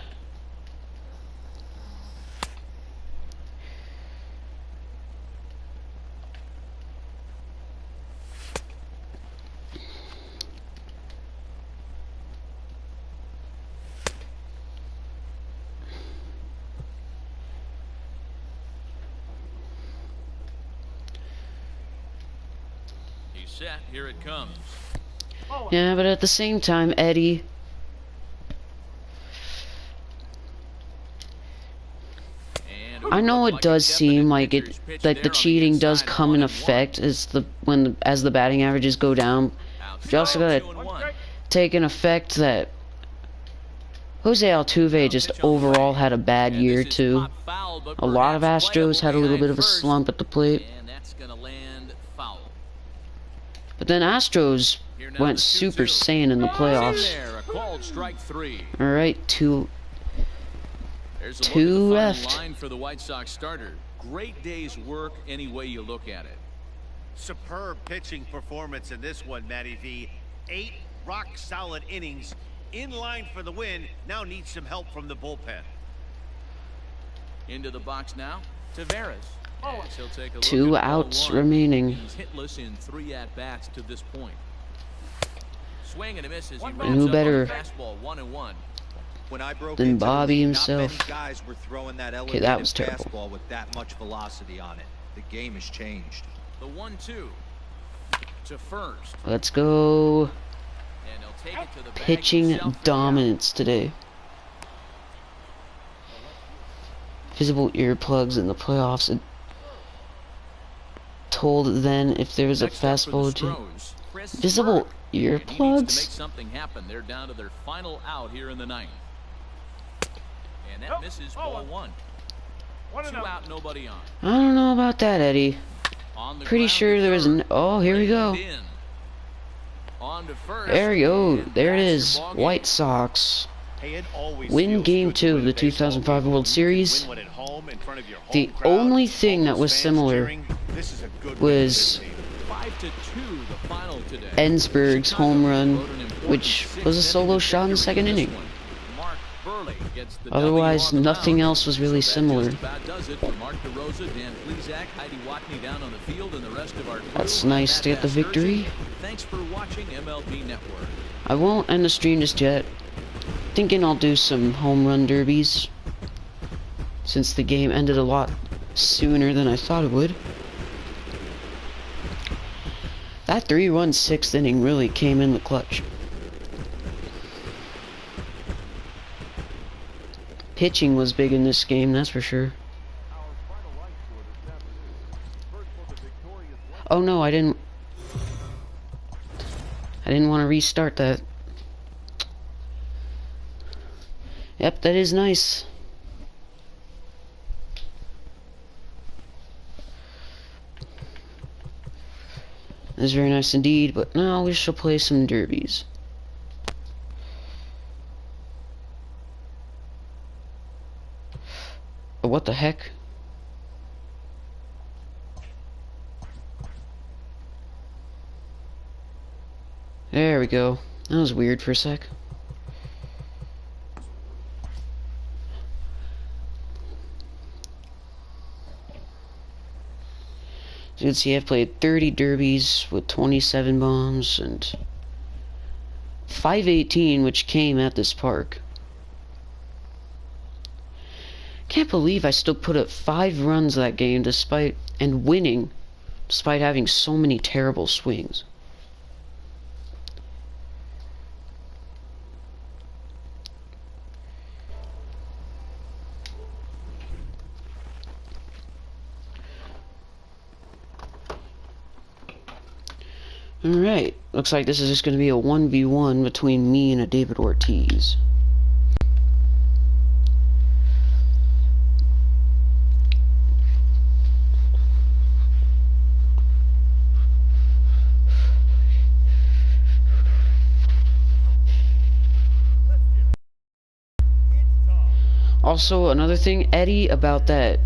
Set, here it comes. Yeah, but at the same time, Eddie, I know it does seem like it, like the cheating does come in effect as the batting averages go down. But you also gotta take in effect that Jose Altuve just overall had a bad year too. A lot of Astros had a little bit of a slump at the plate. But then Astros went Super Saiyan in the playoffs. Alright, two left. For the White Sox starter. Great day's work any way you look at it. Superb pitching performance in this one, Matty V. 8 rock-solid innings, in line for the win. Now needs some help from the bullpen. Into the box now, Taveras. 2 outs remaining. He's hitless in 3 at-bats to this point. Swing and a miss as he And who better than Bobby himself? Okay, that was terrible. With that much velocity on it, the game has changed. The 1-2 to first. Let's go. And he'll take it to the bag Pitching himself. dominance today. Visible earplugs in the playoffs. It told then if there was a fastball to visible earplugs. Make something happen. They're down to their final out here in the 9th. And that misses ball 1. 2 out, nobody on. I don't know about that, Eddie. On the Pretty ground sure to there was third. oh, here we go. In. On to first, There we go. and There it that's your is. ball game. White Sox Hey, it always win feels Game good to 2 win of the a baseball 2005 game. World You can Series. win one at home in front of your home The crowd, only all thing that those was fans similar cheering. This is a good was win. 5-2, the final today. Ensberg's Chicago home run, wrote an important which was a sixth solo inning shot in the victory second in this inning. one. Mark Burley gets the Otherwise, W on the nothing mound. else was really So that similar. just about does it for Mark DeRosa, Dan Plesac, Heidi Watney down on the field, and the rest of our crew. That's I'm nice Matt to get the Vasgersian. victory. Thanks for watching MLB Network. I won't end the stream just yet. Thinking I'll do some home run derbies, since the game ended a lot sooner than I thought it would. That 3-run sixth inning really came in the clutch. Pitching was big in this game, that's for sure. Oh no, I didn't want to restart that. Yep, that is nice. That is very nice indeed, but now we shall play some derbies. Oh, what the heck? There we go. That was weird for a sec. As you can see, I've played 30 derbies with 27 bombs and 518, which came at this park. Can't believe I still put up 5 runs that game and winning despite having so many terrible swings. Alright, looks like this is just going to be a 1v1 between me and a David Ortiz. Also, another thing, Eddie, about that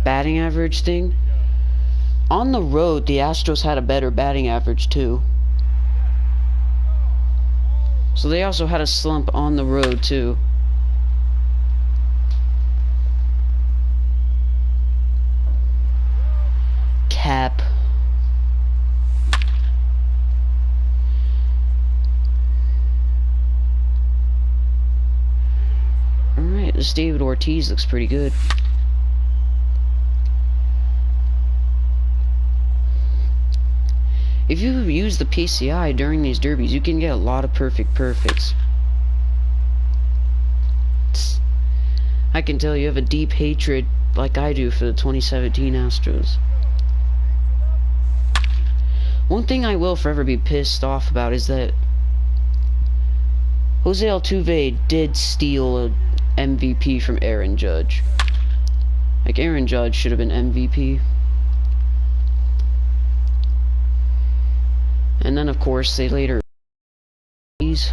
batting average thing. On the road, the Astros had a better batting average, too. So they also had a slump on the road, too. Cap. Alright, this David Ortiz looks pretty good. If you use the PCI during these derbies, you can get a lot of perfects. I can tell you have a deep hatred, like I do, for the 2017 Astros. One thing I will forever be pissed off about is that Jose Altuve did steal a MVP from Aaron Judge. Like, Aaron Judge should have been MVP. And then, of course, they later... Who's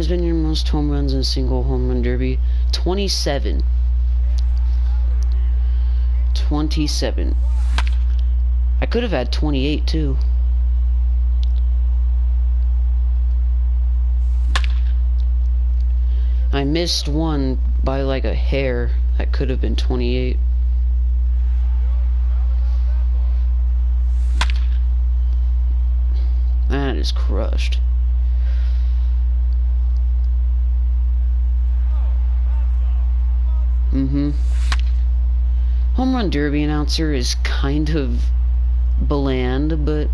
been your most home runs in a single home run derby? 27. 27. I could have had 28, too. I missed one by like a hair. That could have been 28. That is crushed. Home run derby announcer is kind of bland, but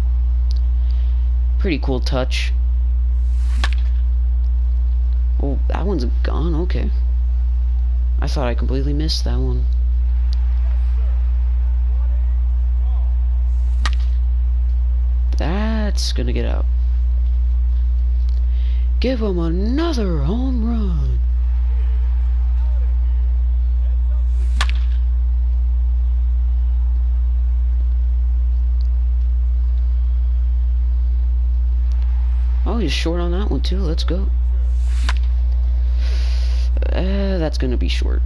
pretty cool touch. Oh, that one's gone. Okay. I thought I completely missed that one. That's gonna get out. Give him another home run. is short on that one too. Let's go. That's gonna be short.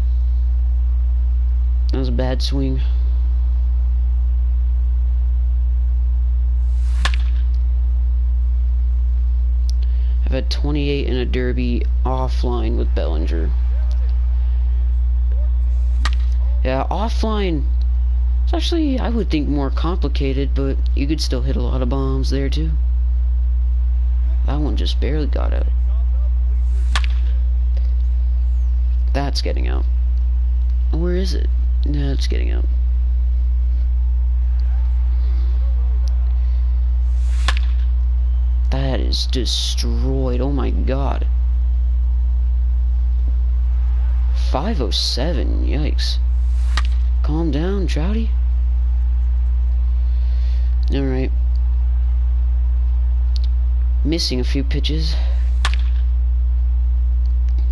That was a bad swing. I've had 28 in a derby offline with Bellinger. Yeah, offline, it's actually, I would think, more complicated, but you could still hit a lot of bombs there too. That one just barely got out. That's getting out. Where is it? No, it's getting out. That is destroyed. Oh my god. 507. Yikes. Calm down, Trouty. Alright. Missing a few pitches.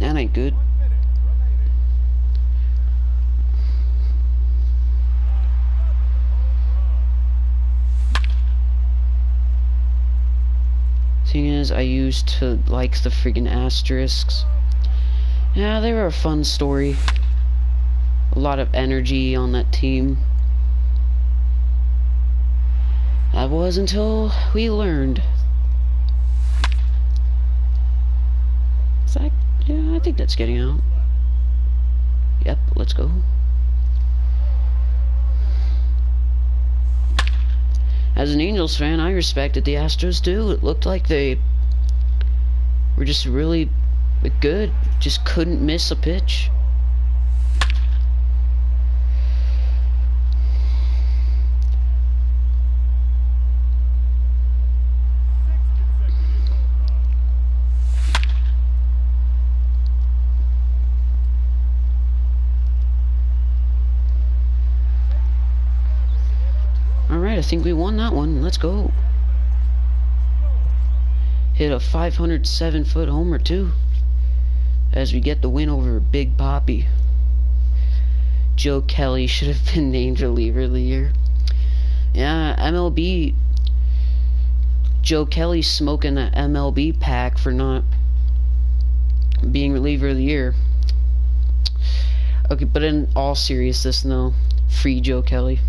That ain't good. Thing is, I used to like the friggin' asterisks. Yeah, they were a fun story. A lot of energy on that team. That was until we learned. Is that, yeah, I think that's getting out. Yep, let's go. As an Angels fan, I respected the Astros too. It looked like they were just really good. Just couldn't miss a pitch. Alright, I think we won that one. Let's go. Hit a 507-foot homer, too. As we get the win over Big Papi. Joe Kelly should have been named reliever of the year. Yeah, MLB. Joe Kelly smoking that MLB pack for not being reliever of the year. Okay, but in all seriousness, though, free Joe Kelly.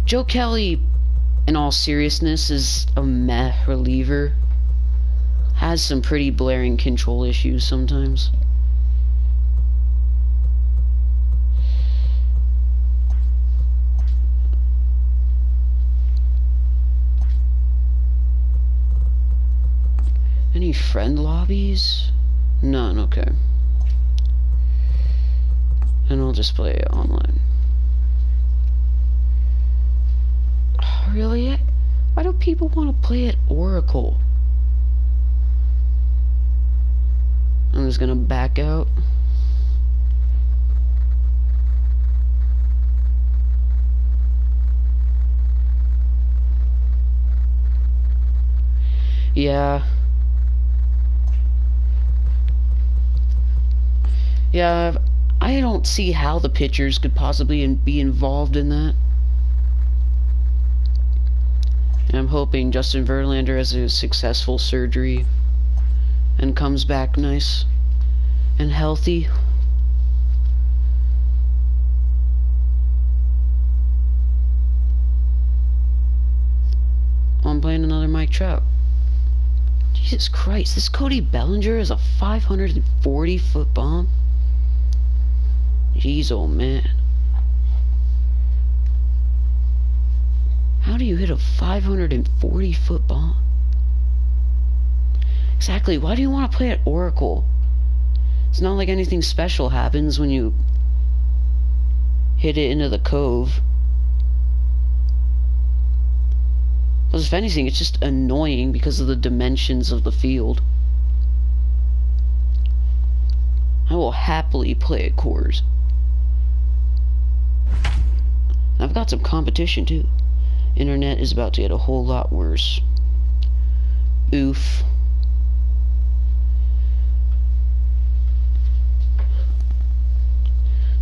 Joe Kelly, in all seriousness, is a meh reliever. Has some pretty blaring control issues sometimes. Any friend lobbies? None, okay. And I'll just play it online. Really? Why do people want to play at Oracle? I'm just gonna back out. Yeah. Yeah, I don't see how the pitchers could possibly be involved in that. And I'm hoping Justin Verlander has a successful surgery and comes back nice and healthy. I'm playing another Mike Trout. Jesus Christ, this Cody Bellinger is a 540-foot bomb. Jeez, oh man. How do you hit a 540-foot bomb? Exactly, why do you want to play at Oracle? It's not like anything special happens when you hit it into the cove. Because if anything, it's just annoying because of the dimensions of the field. I will happily play at Coors. I've got some competition too. Internet is about to get a whole lot worse. Oof.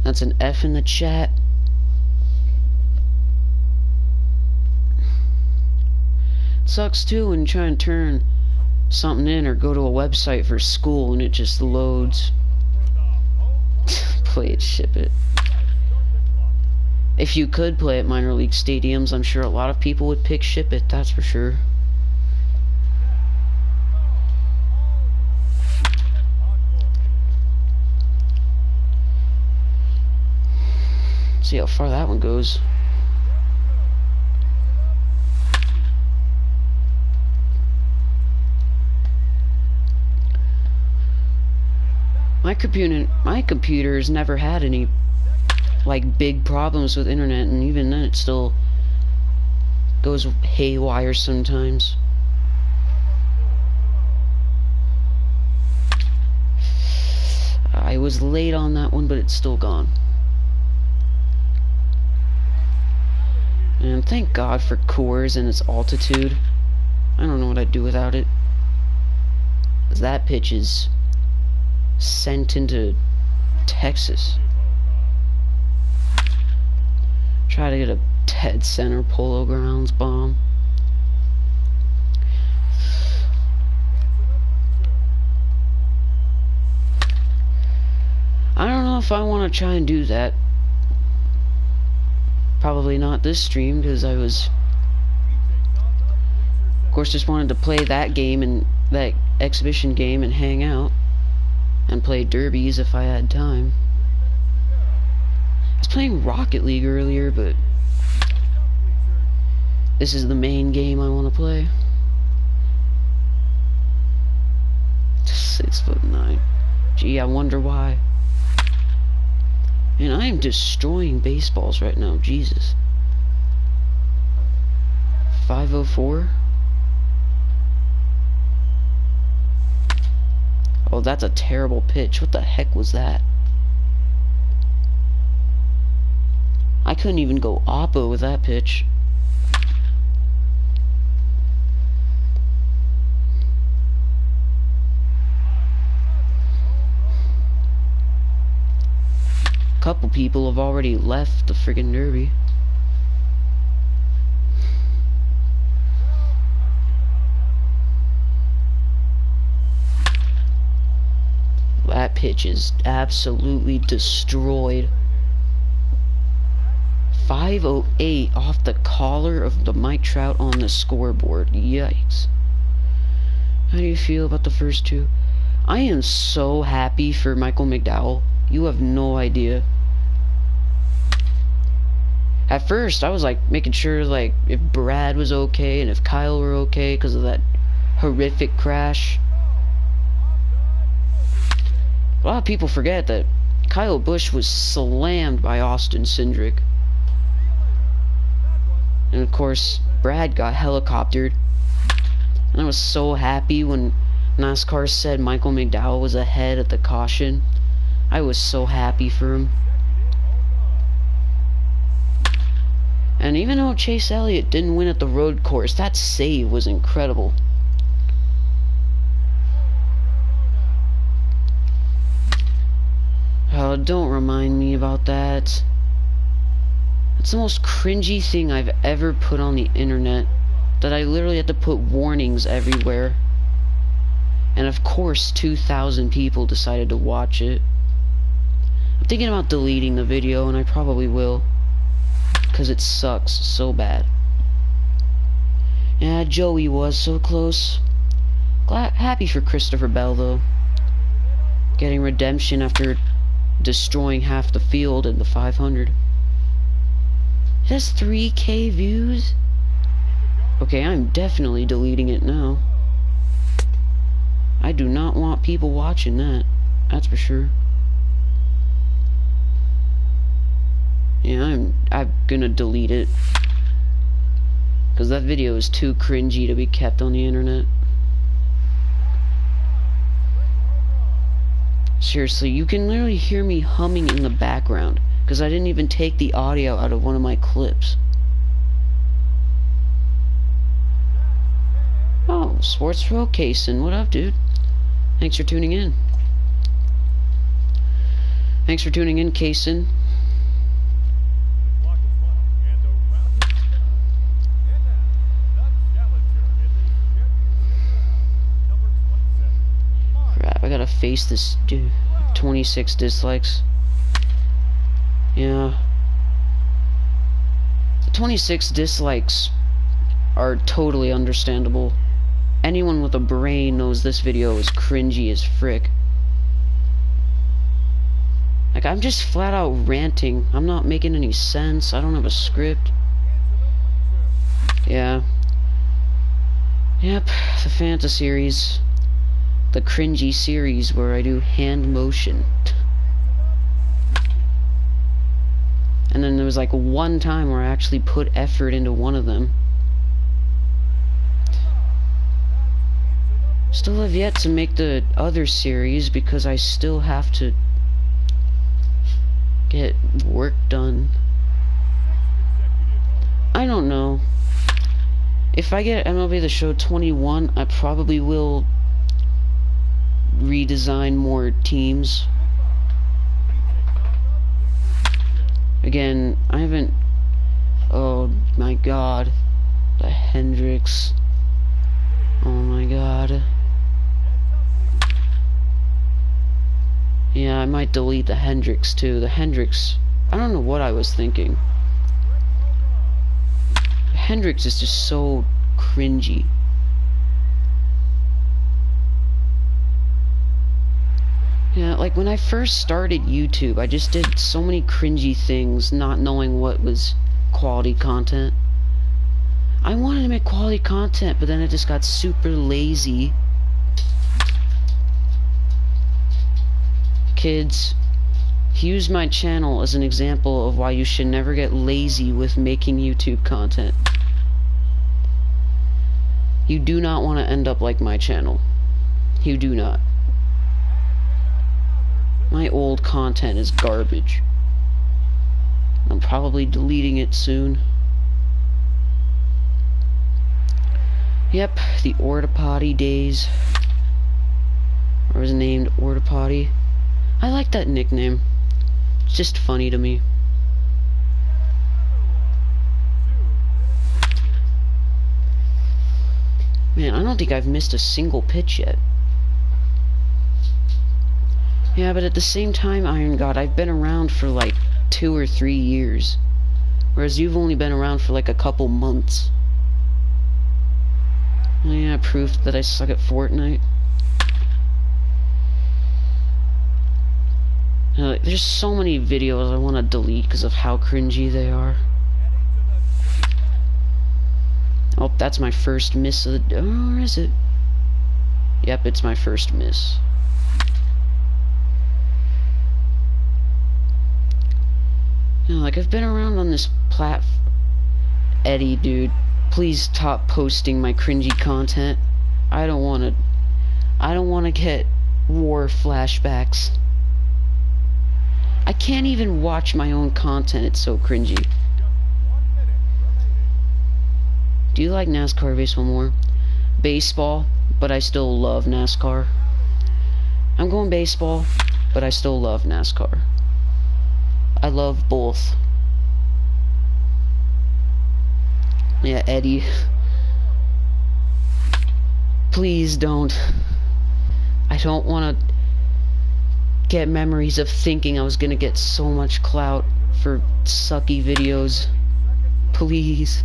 That's an F in the chat. sucks too when you try and turn something in or go to a website for school and it just loads. Play it, ship it. If you could play at minor league stadiums, I'm sure a lot of people would pick ship it, that's for sure. See how far that one goes. My computer's never had any like big problems with internet, and even then it still goes haywire sometimes. I was late on that one, but it's still gone. And thank God for Coors and its altitude. I don't know what I'd do without it. 'Cause that pitch is sent into Texas. Try to get a dead center Polo Grounds bomb. I don't know if I want to try and do that. Probably not this stream, because I was, of course, just wanted to play that game and that exhibition game and hang out and play derbies if I had time. I was playing Rocket League earlier, but this is the main game I want to play. 6'9". Gee, I wonder why. And I am destroying baseballs right now, Jesus. 504. Oh, that's a terrible pitch. What the heck was that? I couldn't even go oppo with that pitch. Couple people have already left the friggin' derby. That pitch is absolutely destroyed. 508 off the collar of the Mike Trout on the scoreboard. Yikes. How do you feel about the first two? I am so happy for Michael McDowell. You have no idea. At first, I was like making sure like if Brad was okay and if Kyle were okay because of that horrific crash. A lot of people forget that Kyle Busch was slammed by Austin Cindric. And of course, Brad got helicoptered. And I was so happy when NASCAR said Michael McDowell was ahead at the caution. I was so happy for him. And even though Chase Elliott didn't win at the road course, that save was incredible. Oh, don't remind me about that. It's the most cringy thing I've ever put on the internet. That I literally had to put warnings everywhere. And of course, 2,000 people decided to watch it. I'm thinking about deleting the video, and I probably will. Because it sucks so bad. Yeah, Joey was so close. Happy for Christopher Bell, though. Getting redemption after destroying half the field in the 500. It has 3K views? Okay, I'm definitely deleting it now. I do not want people watching that. That's for sure. Yeah, I'm gonna delete it. Because that video is too cringy to be kept on the internet. Seriously, you can literally hear me humming in the background. Because I didn't even take the audio out of one of my clips. Oh, Sports Pro Kaysen, what up, dude? Thanks for tuning in. Thanks for tuning in, Kaysen. face this dude. 26 dislikes. Yeah. 26 dislikes are totally understandable. Anyone with a brain knows this video is cringy as frick. Like, I'm just flat out ranting. I'm not making any sense. I don't have a script. Yeah. Yep, the Fanta series. The cringy series where I do hand motion. And then there was like one time where I actually put effort into one of them. Still have yet to make the other series because I still have to get work done. I don't know. If I get MLB The Show 21, I probably will redesign more teams. Again, I haven't... Oh my god. The Hendricks. Oh my god. Yeah, I might delete the Hendricks too. The Hendricks, I don't know what I was thinking. The Hendricks is just so cringy. Yeah, like when I first started YouTube, I just did so many cringy things, not knowing what was quality content. I wanted to make quality content, but then I just got super lazy. Kids, use my channel as an example of why you should never get lazy with making YouTube content. You do not want to end up like my channel. You do not. My old content is garbage. I'm probably deleting it soon. Yep, the Orta Potty days. I was named Orta Potty. I like that nickname. It's just funny to me. Man, I don't think I've missed a single pitch yet. Yeah, but at the same time, Iron God, I've been around for like 2 or 3 years. Whereas you've only been around for like a couple months. Yeah, proof that I suck at Fortnite. There's so many videos I want to delete because of how cringy they are. Oh, that's my first miss of the... Or is it? Yep, it's my first miss. You know, like, I've been around on this platform. Eddie, dude, please stop posting my cringy content. I don't want to get war flashbacks. I can't even watch my own content, it's so cringy. Do you like NASCAR or baseball more? Baseball, but I still love NASCAR. I'm going baseball, but I still love NASCAR. I love both. Yeah, Eddie. Please don't. I don't want to get memories of thinking I was gonna get so much clout for sucky videos. Please.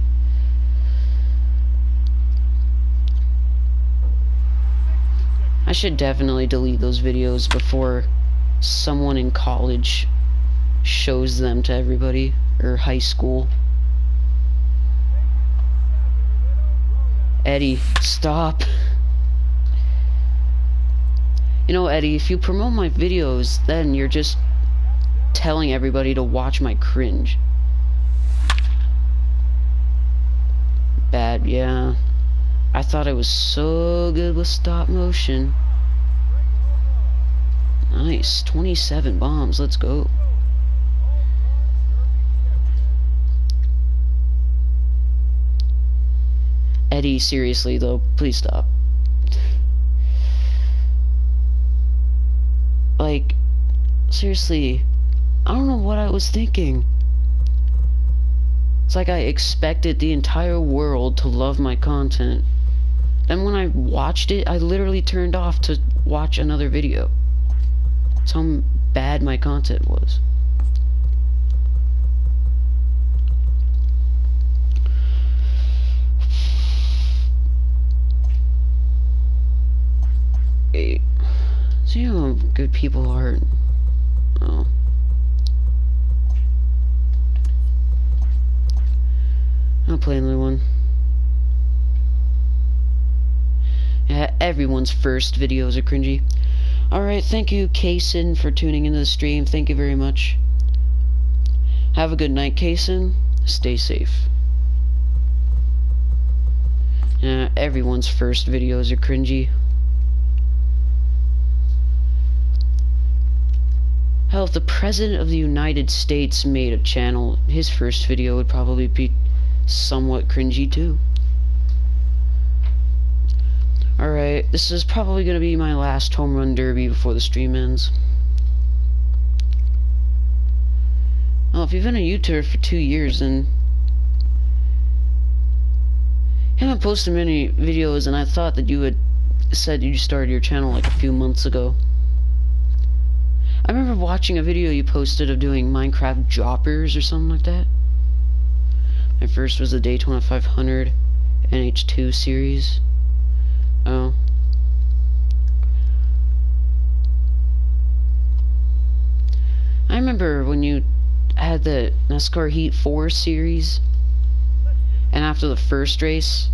I should definitely delete those videos before someone in college shows them to everybody, or high school. Eddie, stop. You know, Eddie, if you promote my videos, then you're just telling everybody to watch my cringe. Bad, yeah. I thought I was so good with stop motion. Nice, 27 bombs, let's go. Eddie, seriously though, please stop. Like, seriously, I don't know what I was thinking. It's like I expected the entire world to love my content. Then when I watched it, I literally turned off to watch another video. That's how bad my content was. Hey, see how good people are. Oh. I'll play another one. Yeah, everyone's first videos are cringy. Alright, thank you, Kaysen, for tuning into the stream. Thank you very much. Have a good night, Kaysen. Stay safe. Yeah, everyone's first videos are cringy. Hell, if the President of the United States made a channel, his first video would probably be somewhat cringy too. Alright, this is probably going to be my last home run derby before the stream ends. Well, if you've been a YouTuber for 2 years, then you haven't posted many videos, and I thought that you had said you started your channel like a few months ago. I remember watching a video you posted of doing Minecraft Joppers or something like that. My first was the Daytona 500 NH2 series. Oh. I remember when you had the NASCAR Heat 4 series, and after the first race,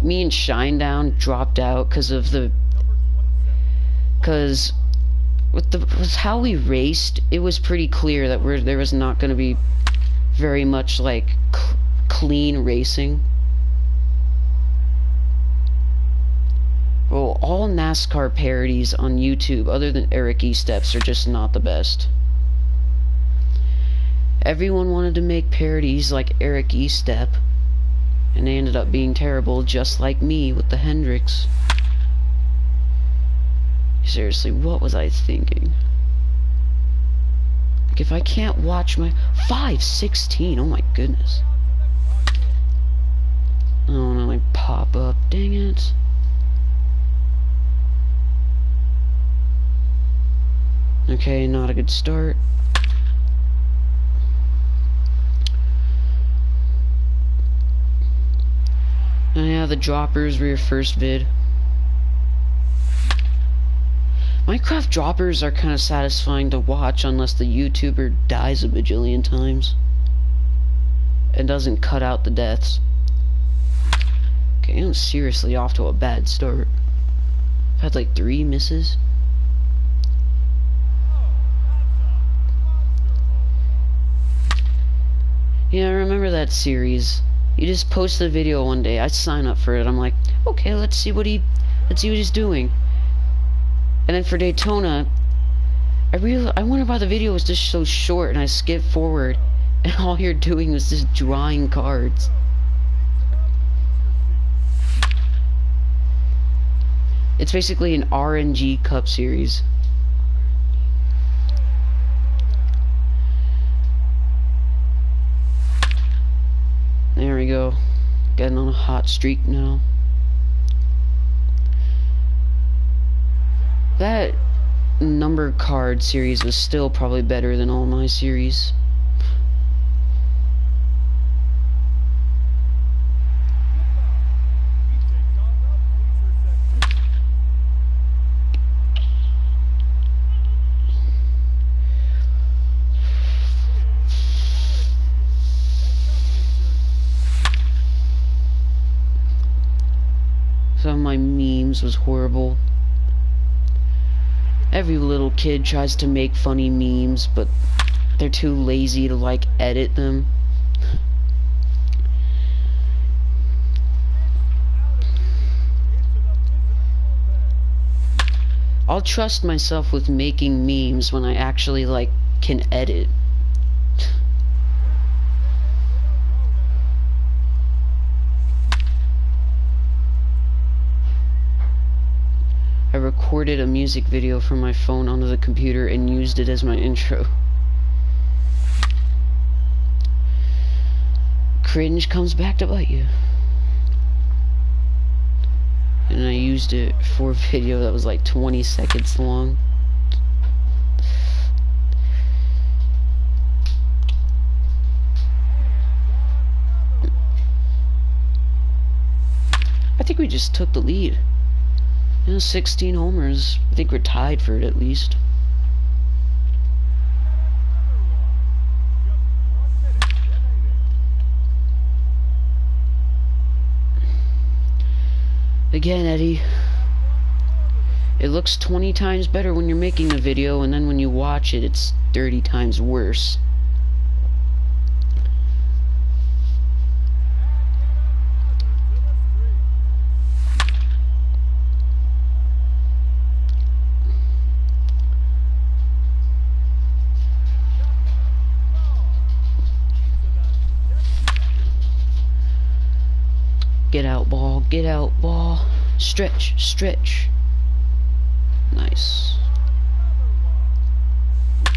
me and Shinedown dropped out because of the... Because with how we raced, it was pretty clear that there was not going to be very much, like, clean racing. Well, all NASCAR parodies on YouTube, other than Eric E-Steps, are just not the best. Everyone wanted to make parodies like Eric E-Step, and they ended up being terrible, just like me with the Hendrix. Seriously, what was I thinking? Like, if I can't watch my... 5:16, oh my goodness. Oh no, I pop up, dang it. Okay, not a good start. And yeah, the droppers were your first vid. Minecraft droppers are kind of satisfying to watch unless the YouTuber dies a bajillion times and doesn't cut out the deaths. Okay, I'm seriously off to a bad start. I've had like 3 misses. Yeah, I remember that series. You just post a video one day. I sign up for it. I'm like, okay, let's see what he's doing. And then for Daytona, I wonder why the video was just so short, and I skipped forward, and all you're doing was just drawing cards. It's basically an RNG Cup series. There we go. Getting on a hot streak now. That number card series was still probably better than all my series. Some of my memes was horrible. Every little kid tries to make funny memes, but they're too lazy to, like, edit them. I'll trust myself with making memes when I actually, like, can edit. I recorded a music video from my phone onto the computer and used it as my intro. Cringe comes back to bite you. And I used it for a video that was like 20 seconds long. think we just took the lead. 16 homers. I think we're tied for it at least. Again, Eddie, it looks 20 times better when you're making a video, and then when you watch it, it's 30 times worse. Get out, ball. Get out, ball. Stretch, stretch. Nice.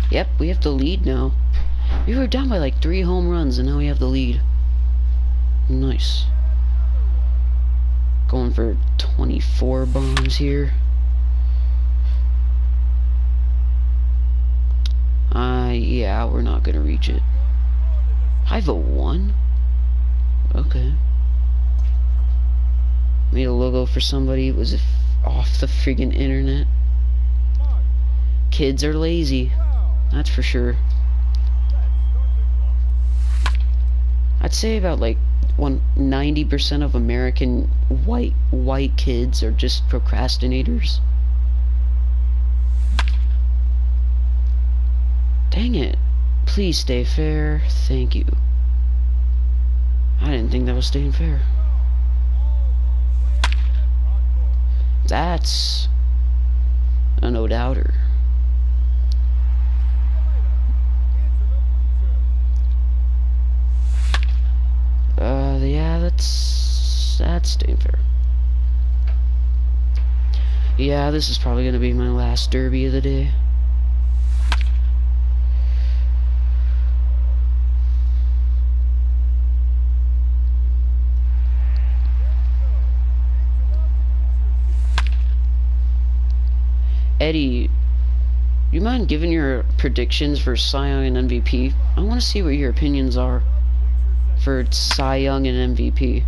Yep, we have the lead now. We were down by like 3 home runs, and now we have the lead. Nice. Going for 24 bombs here. Yeah, we're not gonna reach it. I vote 1. Okay. Made a logo for somebody. It was off the friggin' internet. Kids are lazy. That's for sure. I'd say about like 90% of American white kids are just procrastinators. Dang it. Please stay fair. Thank you. I didn't think that was staying fair. That's a no-doubter. Yeah, that's staying fair. Yeah, this is probably gonna be my last derby of the day. Eddie, you mind giving your predictions for Cy Young and MVP? I want to see what your opinions are for Cy Young and MVP.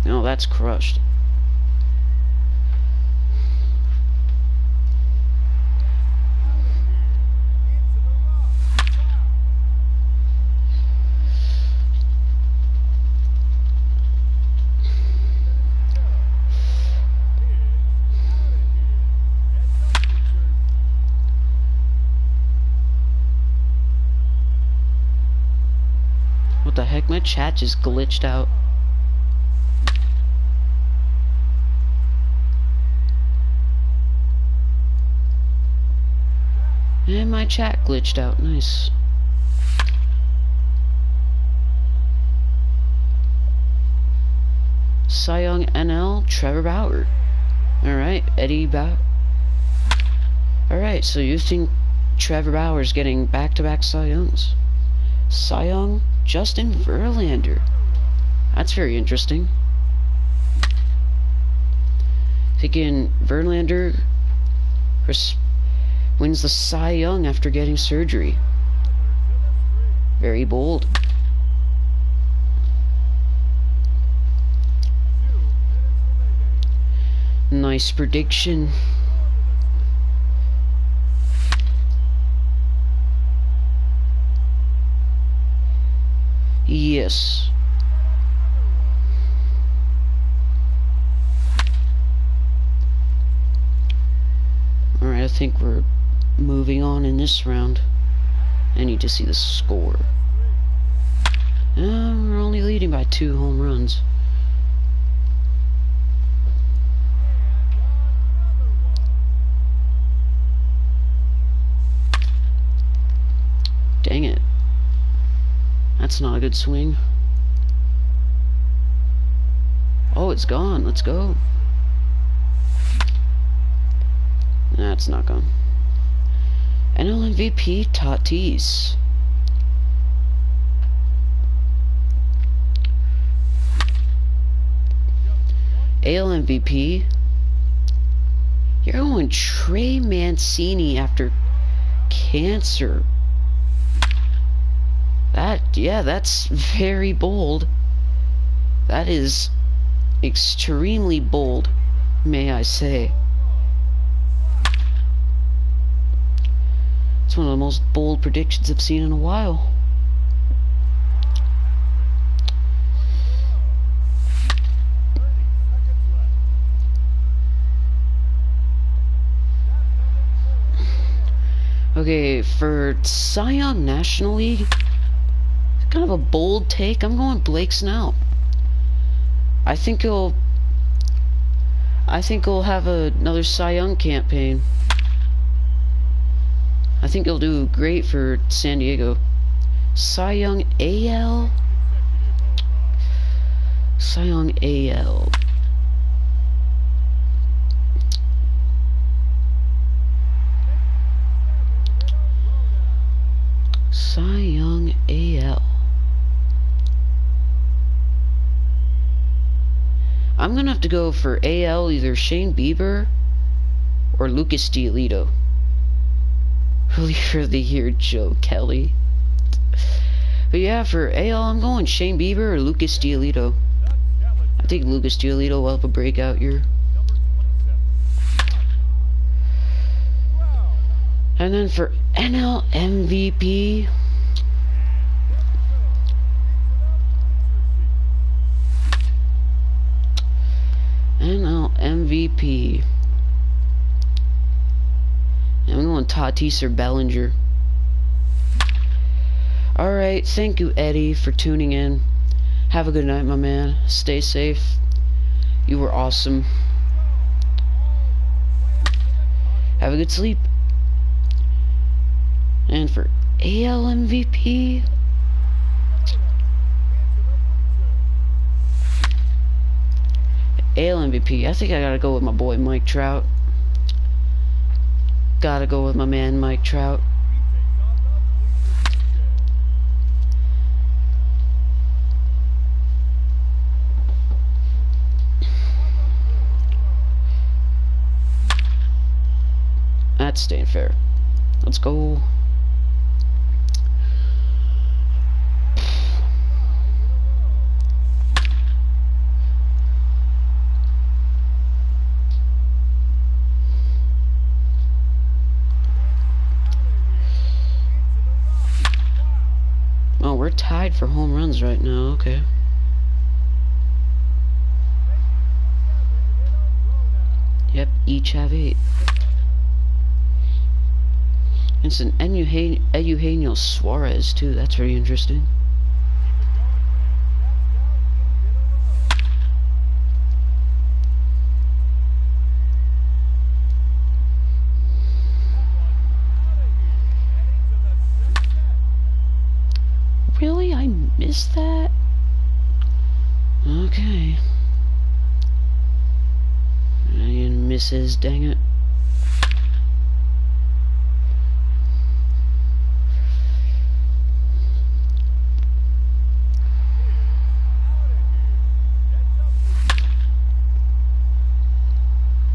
No, that's crushed. What the heck? My chat just glitched out. And my chat glitched out. Nice. Cy Young NL, Trevor Bauer. Alright, Eddie Bauer. Alright, so you think Trevor Bauer's getting back-to-back Cy Youngs? Cy Young, Justin Verlander. That's very interesting. Thinking Verlander wins the Cy Young after getting surgery. Very bold. Nice prediction. Yes. Alright, I think we're moving on in this round. I need to see the score. We're only leading by 2 home runs. Dang it. That's not a good swing. Oh, it's gone. Let's go. That's not gone. NL MVP Tatis. AL MVP You're going Trey Mancini after cancer. That's very bold. That is extremely bold, may I say. It's one of the most bold predictions I've seen in a while. Okay, for Cy Young National League, it's kind of a bold take. I'm going Blake Snell. I think he'll have another Cy Young campaign. I think he'll do great for San Diego. Cy Young AL? Cy Young AL. Cy Young AL. I'm gonna have to go for AL either Shane Bieber or Lucas Giolito. Reliever of the year, Joe Kelly. But yeah, for AL, I'm going Shane Bieber or Lucas Giolito. I think Lucas Giolito will have a breakout year. And then for NL MVP, I'm going Tatis or Bellinger. Alright, thank you, Eddie, for tuning in. Have a good night, my man. Stay safe. You were awesome. Have a good sleep. And for AL MVP, I think I gotta go with my boy Mike Trout. Gotta go with my man Mike Trout. That's staying fair. Let's go. Oh, we're tied for home runs right now. Okay. Yep, each have 8. It's an Eugenio Suarez too. That's very interesting. Really? I missed that? Okay. And misses, dang it.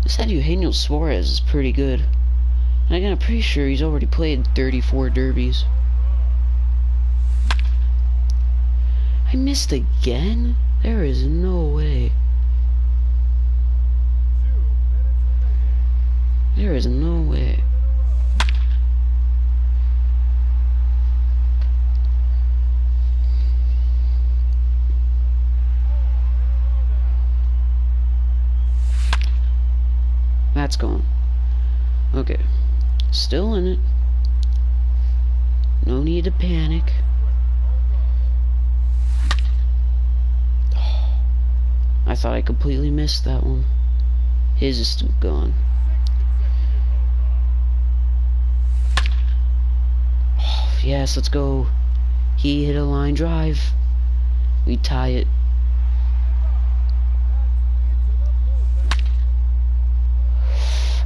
This Eugenio Suarez is pretty good. And I'm pretty sure he's already played 34 derbies. I missed again? There is no way. There is no way. That's gone. Okay. Still in it. No need to panic. I thought I completely missed that one. His is still gone. Oh, yes, let's go. He hit a line drive. We tie it.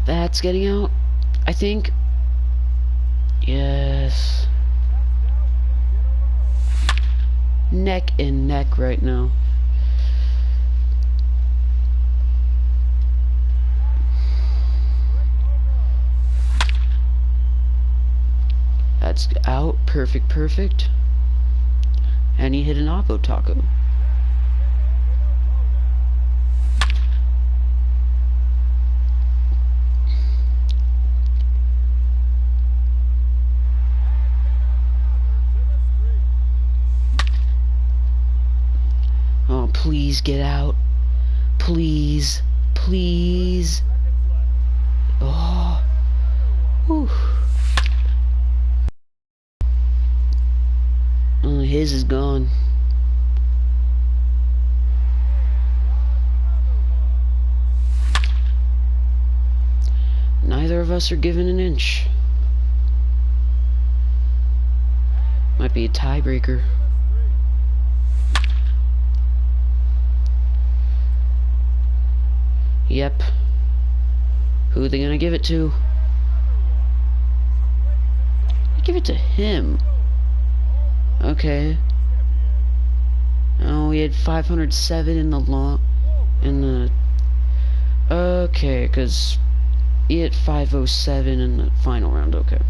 That's getting out, I think. Yes. Neck and neck right now. That's out. Perfect, perfect. And he hit an Oppo Taco. Oh, please get out. Please. Please. Oh. Whew. Oh, his is gone. Neither of us are given an inch. Might be a tiebreaker. Yep. Who are they gonna give it to? Give it to him. Okay. Oh, we had 507 in the long, okay, because he hit 507 in the final round. Okay.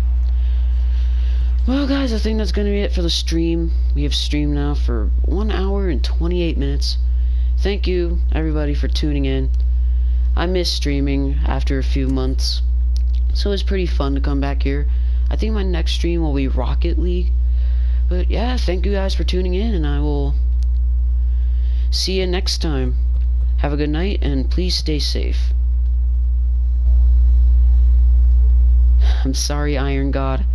Well, guys, I think that's gonna be it for the stream. We have streamed now for 1 hour and 28 minutes. Thank you, everybody, for tuning in. I missed streaming after a few months, so it was pretty fun to come back here. I think my next stream will be Rocket League. But yeah, thank you guys for tuning in, and I will see you next time. Have a good night, and please stay safe. I'm sorry, Iron God.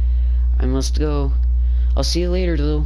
I must go. I'll see you later, though.